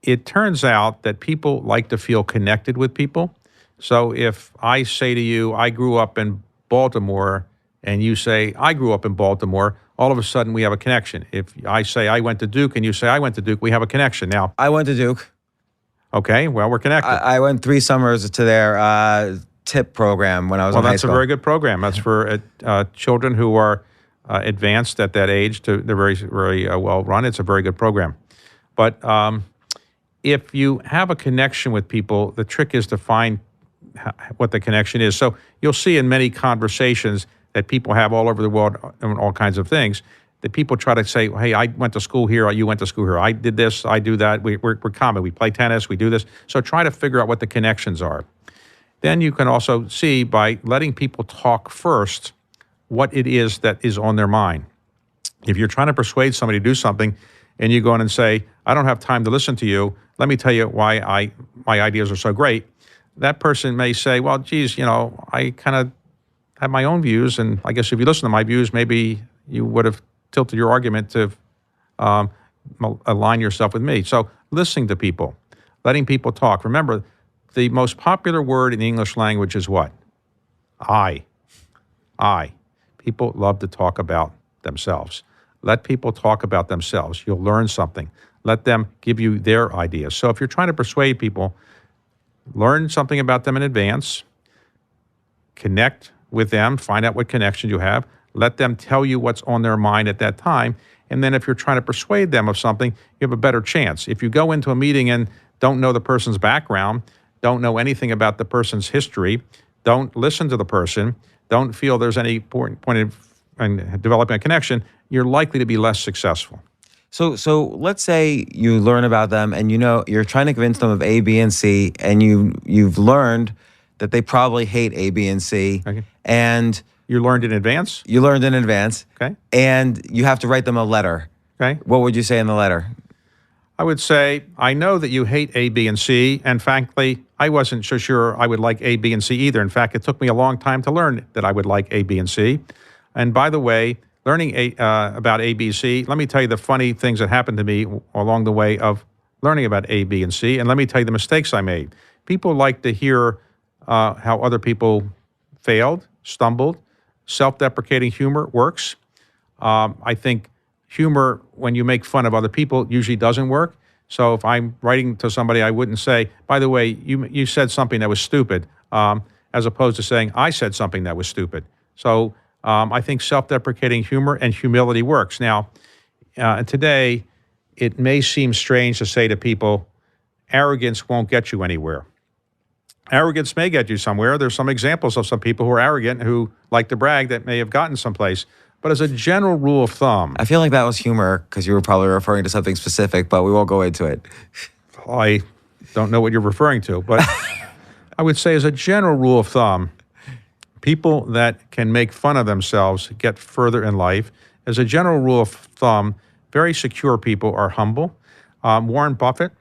it turns out that people like to feel connected with people. So if I say to you, I grew up in Baltimore, and you say, I grew up in Baltimore, all of a sudden we have a connection. If I say I went to Duke and you say I went to Duke, we have a connection. Now, I went to Duke. Okay, well, we're connected. I went 3 summers to their TIP program when I was in high school. Well, that's a very good program. That's for children who are advanced at that age. They're very, very well run. It's a very good program. But if you have a connection with people, the trick is to find what the connection is. So you'll see in many conversations that people have all over the world on all kinds of things, that people try to say, hey, I went to school here, or you went to school here. I did this, I do that. We're common. We play tennis, we do this. So try to figure out what the connections are. Then you can also see by letting people talk first what it is that is on their mind. If you're trying to persuade somebody to do something and you go in and say, I don't have time to listen to you, let me tell you why my ideas are so great. That person may say, well, geez, I kind of have my own views, and I guess if you listen to my views, maybe you would have tilted your argument to align yourself with me. So listening to people, letting people talk. Remember, the most popular word in the English language is what? I. People love to talk about themselves. Let people talk about themselves. You'll learn something. Let them give you their ideas. So if you're trying to persuade people, learn something about them in advance, connect with them, find out what connections you have, let them tell you what's on their mind at that time, and then if you're trying to persuade them of something, you have a better chance. If you go into a meeting and don't know the person's background, don't know anything about the person's history, don't listen to the person, don't feel there's any point in developing a connection, you're likely to be less successful. So let's say you learn about them and you're trying to convince them of A, B, and C, and you've learned that they probably hate A, B, and C. Okay. And you learned in advance? You learned in advance. Okay. And you have to write them a letter. Okay. What would you say in the letter? I would say, I know that you hate A, B, and C, and frankly, I wasn't so sure I would like A, B, and C either. In fact, it took me a long time to learn that I would like A, B, and C. And by the way, learning about A, B, C, let me tell you the funny things that happened to me along the way of learning about A, B, and C, and let me tell you the mistakes I made. People like to hear how other people failed, stumbled. Self-deprecating humor works. I think humor, when you make fun of other people, usually doesn't work. So if I'm writing to somebody, I wouldn't say, by the way, you said something that was stupid, as opposed to saying, I said something that was stupid. So I think self-deprecating humor and humility works. Now, today, it may seem strange to say to people, arrogance won't get you anywhere. Arrogance may get you somewhere. There's some examples of some people who are arrogant, who like to brag, that may have gotten someplace. But as a general rule of thumb, I feel like that was humor because you were probably referring to something specific, but we won't go into it. I don't know what you're referring to, but I would say as a general rule of thumb, people that can make fun of themselves get further in life. As a general rule of thumb, very secure people are humble. Warren Buffett,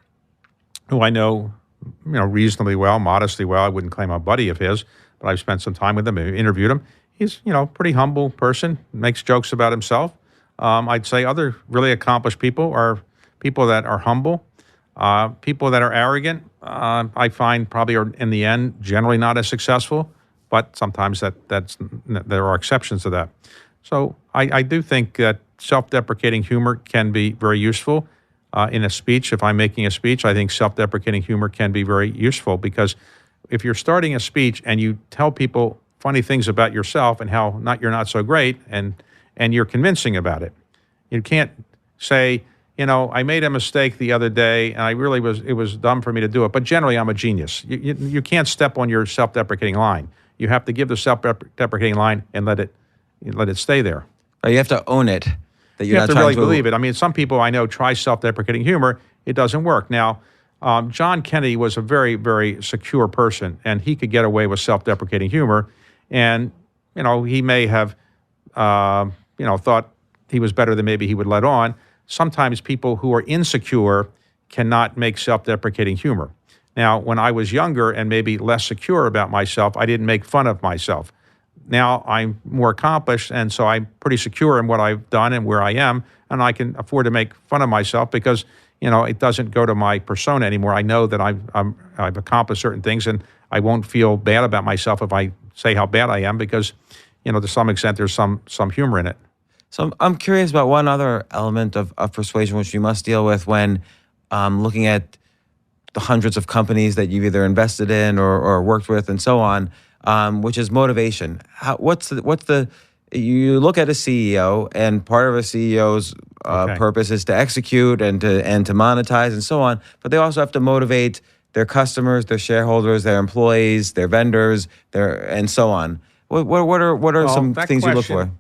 who I know reasonably well, modestly well, I wouldn't claim I'm a buddy of his, but I've spent some time with him, interviewed him. He's, a pretty humble person, makes jokes about himself. I'd say other really accomplished people are people that are humble. People that are arrogant, I find probably are, in the end, generally not as successful, but sometimes there are exceptions to that. So I do think that self-deprecating humor can be very useful. In a speech, if I'm making a speech, I think self-deprecating humor can be very useful, because if you're starting a speech and you tell people funny things about yourself and how you're not so great, and you're convincing about it. You can't say, I made a mistake the other day and it was dumb for me to do it, but generally I'm a genius. You can't step on your self-deprecating line. You have to give the self-deprecating line and let it stay there. Right, you have to own it. That you have to really believe it. I mean, some people I know try self-deprecating humor. It doesn't work. Now, John Kennedy was a very, very secure person, and he could get away with self-deprecating humor. And, he may have, thought he was better than maybe he would let on. Sometimes people who are insecure cannot make self-deprecating humor. Now, when I was younger and maybe less secure about myself, I didn't make fun of myself. Now I'm more accomplished, and so I'm pretty secure in what I've done and where I am, and I can afford to make fun of myself because, it doesn't go to my persona anymore. I know that I've accomplished certain things, and I won't feel bad about myself if I say how bad I am because, to some extent, there's some humor in it. So I'm curious about one other element of persuasion which you must deal with when looking at the hundreds of companies that you've either invested in or worked with and so on, which is motivation. You look at a CEO, and part of a CEO's purpose is to execute and to monetize and so on, but they also have to motivate their customers, their shareholders, their employees, their vendors, and so on. What are some things you look for?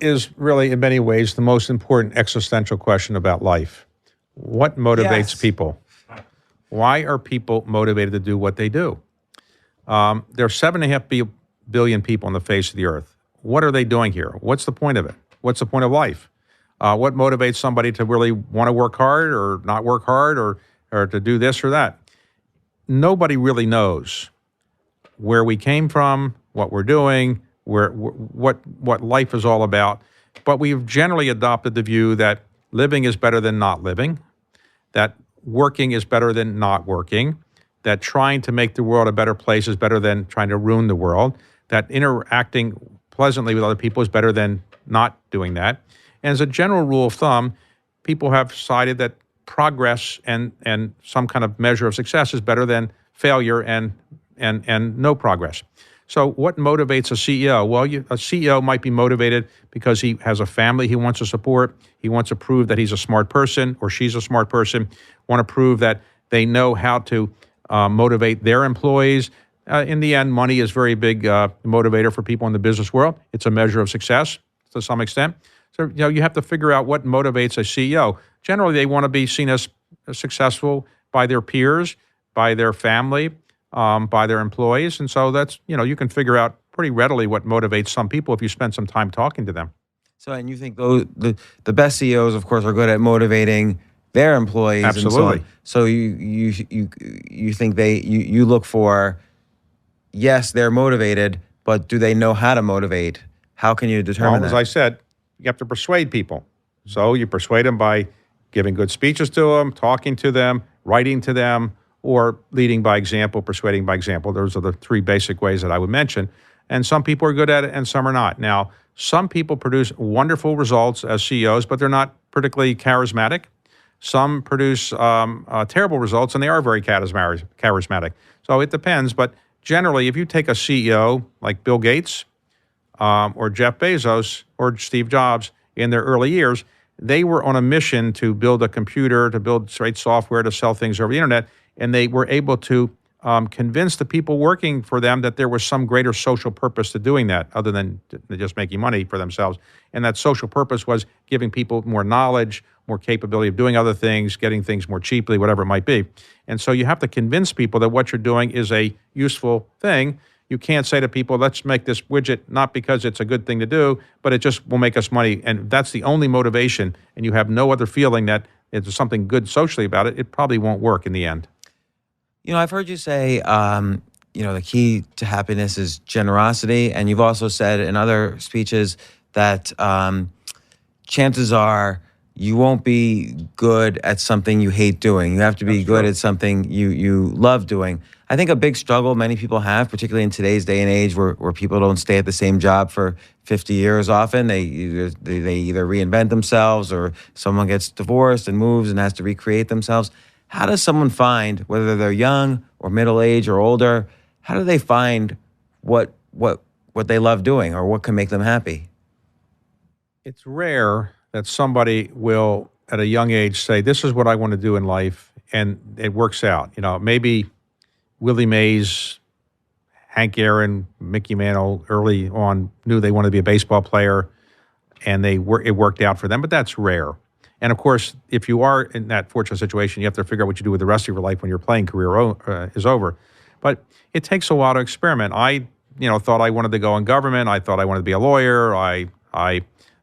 Is really, in many ways, the most important existential question about life. What motivates people? Why are people motivated to do what they do? There are 7.5 billion people on the face of the earth. What are they doing here? What's the point of it? What's the point of life? What motivates somebody to really want to work hard or not work hard or to do this or that? Nobody really knows where we came from, what we're doing, what life is all about. But we've generally adopted the view that living is better than not living, that working is better than not working, that trying to make the world a better place is better than trying to ruin the world, that interacting pleasantly with other people is better than not doing that. And as a general rule of thumb, people have decided that progress and some kind of measure of success is better than failure and no progress. So what motivates a CEO? Well, a CEO might be motivated because he has a family he wants to support. He wants to prove that he's a smart person or she's a smart person, want to prove that they know how to motivate their employees. In the end, money is a very big motivator for people in the business world. It's a measure of success to some extent. So, you have to figure out what motivates a CEO. Generally, they want to be seen as successful by their peers, by their family, by their employees. And so that's, you can figure out pretty readily what motivates some people if you spend some time talking to them. So, and you think the best CEOs, of course, are good at motivating their employees. Absolutely. And so you think you look for, yes, they're motivated, but do they know how to motivate? How can you determine Well, that? as I said, you have to persuade people. So you persuade them by giving good speeches to them, talking to them, writing to them, or leading by example, persuading by example. Those are the three basic ways that I would mention. And some people are good at it and some are not. Now, some people produce wonderful results as CEOs, but they're not particularly charismatic. Some produce terrible results, and they are very charismatic. So it depends. But generally, if you take a CEO like Bill Gates or Jeff Bezos or Steve Jobs in their early years, they were on a mission to build a computer, to build great software, to sell things over the internet, and they were able to convince the people working for them that there was some greater social purpose to doing that other than just making money for themselves. And that social purpose was giving people more knowledge, more capability of doing other things, getting things more cheaply, whatever it might be. And so you have to convince people that what you're doing is a useful thing. You can't say to people, let's make this widget, not because it's a good thing to do, but it just will make us money. And that's the only motivation. And you have no other feeling that there's something good socially about it. It probably won't work in the end. I've heard you say, the key to happiness is generosity. And you've also said in other speeches that chances are you won't be good at something you hate doing. You have to be good at something you love doing. I think a big struggle many people have, particularly in today's day and age where people don't stay at the same job for 50 years often. They either reinvent themselves or someone gets divorced and moves and has to recreate themselves. How does someone find, whether they're young or middle-aged or older, how do they find what they love doing or what can make them happy? It's rare that somebody will, at a young age, say, this is what I want to do in life, and it works out. Maybe Willie Mays, Hank Aaron, Mickey Mantle early on knew they wanted to be a baseball player, and it worked out for them, but that's rare. And of course, if you are in that fortunate situation, you have to figure out what you do with the rest of your life when your playing career is over. But it takes a while to experiment. I, thought I wanted to go in government. I thought I wanted to be a lawyer. I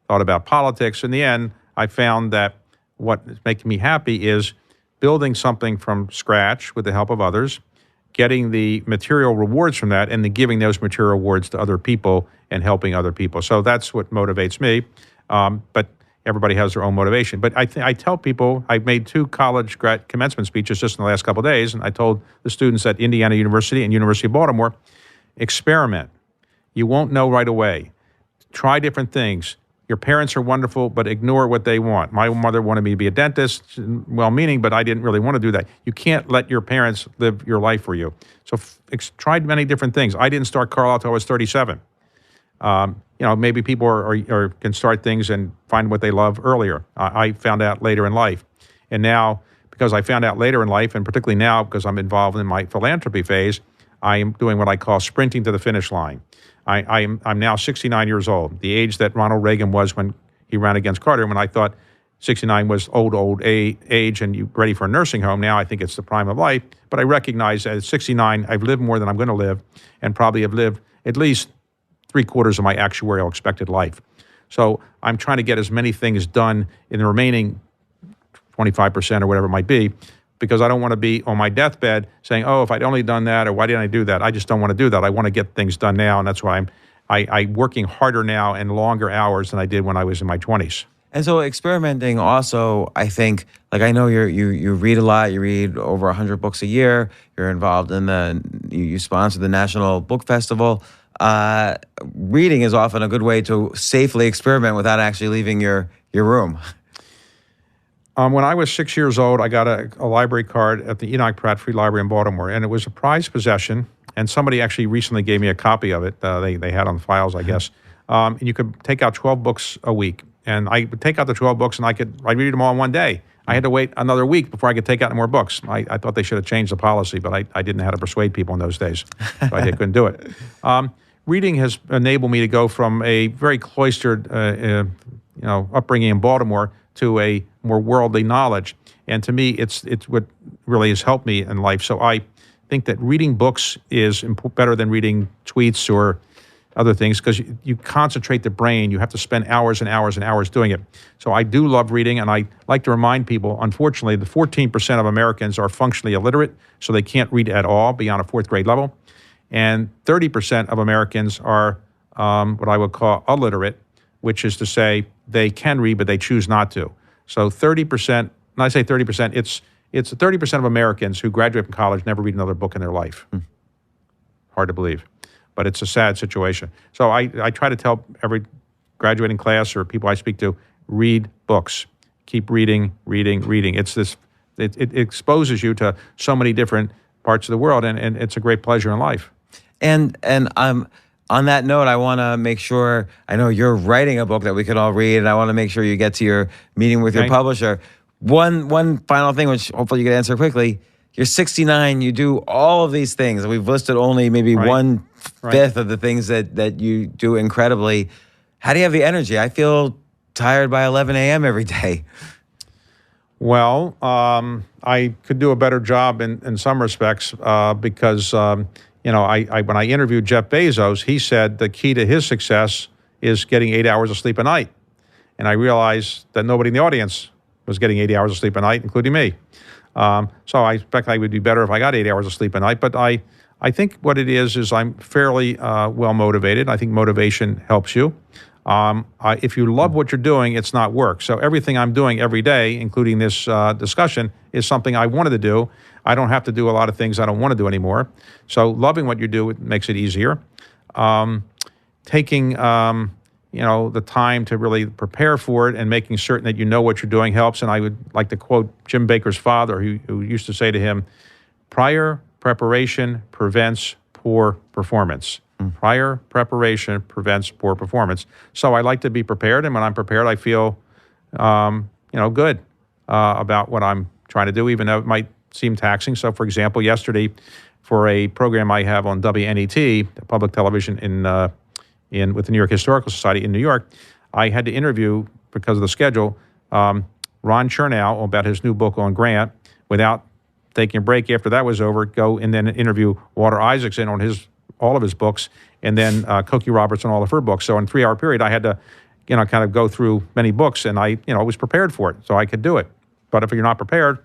thought about politics. In the end, I found that what is making me happy is building something from scratch with the help of others, getting the material rewards from that, and then giving those material rewards to other people and helping other people. So that's what motivates me. But everybody has their own motivation. But I tell people, I made 2 college commencement speeches just in the last couple of days, and I told the students at Indiana University and University of Baltimore, experiment. You won't know right away. Try different things. Your parents are wonderful, but ignore what they want. My mother wanted me to be a dentist, well-meaning, but I didn't really want to do that. You can't let your parents live your life for you. So tried many different things. I didn't start Carlyle until I was 37. Maybe people can start things and find what they love earlier. I found out later in life. And now, because I found out later in life, and particularly now because I'm involved in my philanthropy phase, I am doing what I call sprinting to the finish line. I'm now 69 years old, the age that Ronald Reagan was when he ran against Carter, when I thought 69 was old age and you ready for a nursing home. Now I think it's the prime of life. But I recognize that at 69, I've lived more than I'm going to live and probably have lived at least 3/4 of my actuarial expected life. So I'm trying to get as many things done in the remaining 25% or whatever it might be, because I don't want to be on my deathbed saying, oh, if I'd only done that, or why didn't I do that? I just don't want to do that. I want to get things done now, and that's why I'm working harder now and longer hours than I did when I was in my 20s. And so experimenting also, I think, like I know you read a lot, you read over 100 books a year, you're involved in you sponsor the National Book Festival. Reading is often a good way to safely experiment without actually leaving your room. When I was 6 years old, I got a library card at the Enoch Pratt Free Library in Baltimore, and it was a prized possession, and somebody actually recently gave me a copy of it. They had on the files, I guess. And you could take out 12 books a week, and I would take out the 12 books, and I'd read them all in one day. I had to wait another week before I could take out any more books. I thought they should have changed the policy, but I didn't know how to persuade people in those days, so I couldn't do it. Reading has enabled me to go from a very cloistered upbringing in Baltimore to a more worldly knowledge. And to me, it's what really has helped me in life. So I think that reading books is better than reading tweets or other things, because you concentrate the brain. You have to spend hours and hours and hours doing it. So I do love reading, and I like to remind people, unfortunately, the 14% of Americans are functionally illiterate, so they can't read at all beyond a fourth grade level. And 30% of Americans are what I would call illiterate, which is to say they can read, but they choose not to. So 30%, when I say 30%, it's 30% of Americans who graduate from college never read another book in their life. Hard to believe, but it's a sad situation. So I try to tell every graduating class or people I speak to, read books. Keep reading. It exposes you to so many different parts of the world, and it's a great pleasure in life. And on that note, I want to make sure, I know you're writing a book that we can all read, and I want to make sure you get to your meeting with your publisher. One final thing, which hopefully you can answer quickly. You're 69, you do all of these things. We've listed only maybe one-fifth of the things that you do incredibly. How do you have the energy? I feel tired by 11 a.m. every day. Well, I could do a better job in some respects because, when I interviewed Jeff Bezos, he said the key to his success is getting 8 hours of sleep a night. And I realized that nobody in the audience was getting 80 hours of sleep a night, including me. So I expect I would be better if I got 8 hours of sleep a night. But I think what it is I'm fairly well motivated. I think motivation helps you. If you love what you're doing, it's not work. So everything I'm doing every day, including this discussion, is something I wanted to do. I don't have to do a lot of things I don't want to do anymore. So loving what you do, it makes it easier. Taking the time to really prepare for it and making certain that you know what you're doing helps. And I would like to quote Jim Baker's father, who used to say to him, prior preparation prevents poor performance. Prior preparation prevents poor performance. So I like to be prepared, and when I'm prepared, I feel, good about what I'm trying to do, even though it might seem taxing. So, for example, yesterday, for a program I have on WNET, public television with the New York Historical Society in New York, I had to interview, because of the schedule, Ron Chernow about his new book on Grant. Without taking a break after that was over, go and then interview Walter Isaacson on all of his books, and then Cokie Roberts on all of her books. So in a 3-hour period, I had to, kind of go through many books, and I was prepared for it, so I could do it. But if you're not prepared,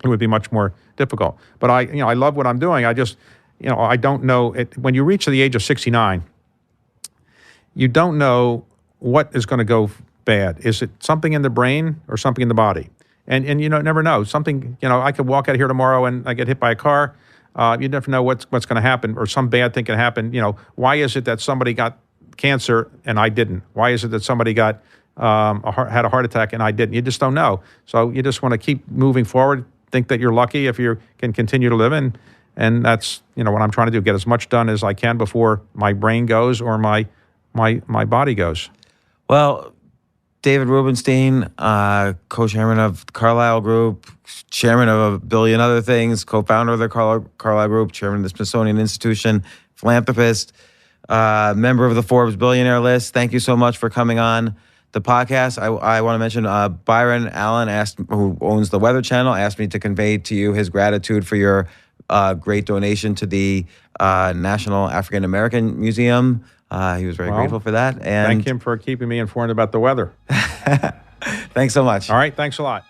it would be much more difficult. But I love what I'm doing. I just, I don't know when you reach the age of 69, you don't know what is going to go bad. Is it something in the brain or something in the body? And you never know. Something, I could walk out here tomorrow and I get hit by a car. You never know what's going to happen, or some bad thing can happen. Why is it that somebody got cancer and I didn't? Why is it that somebody got had a heart attack and I didn't? You just don't know. So you just want to keep moving forward. Think that you're lucky if you can continue to live, and that's what I'm trying to do. Get as much done as I can before my brain goes or my body goes. Well, David Rubenstein, co-chairman of Carlyle Group, chairman of a billion other things, co-founder of the Carlyle Group, chairman of the Smithsonian Institution, philanthropist, member of the Forbes billionaire list. Thank you so much for coming on the podcast. I want to mention Byron Allen, who owns the Weather Channel, asked me to convey to you his gratitude for your great donation to the National African American Museum. He was very grateful for that. And thank him for keeping me informed about the weather. Thanks so much. All right, thanks a lot.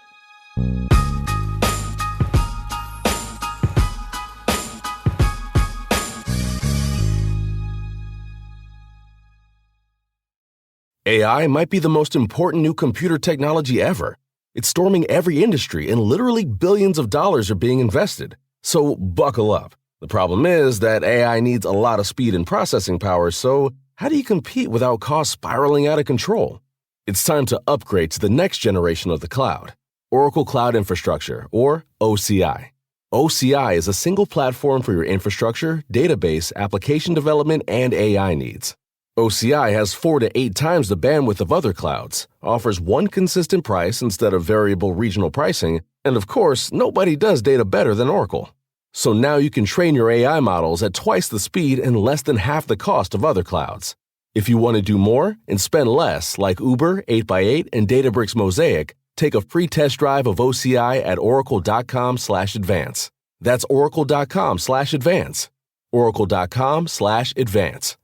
AI might be the most important new computer technology ever. It's storming every industry, and literally billions of dollars are being invested. So buckle up. The problem is that AI needs a lot of speed and processing power, so how do you compete without costs spiraling out of control? It's time to upgrade to the next generation of the cloud, Oracle Cloud Infrastructure, or OCI. OCI is a single platform for your infrastructure, database, application development, and AI needs. OCI has 4 to 8 times the bandwidth of other clouds, offers one consistent price instead of variable regional pricing, and of course, nobody does data better than Oracle. So now you can train your AI models at twice the speed and less than half the cost of other clouds. If you want to do more and spend less, like Uber, 8x8, and Databricks Mosaic, take a free test drive of OCI at oracle.com/advance. That's oracle.com/advance. oracle.com/advance.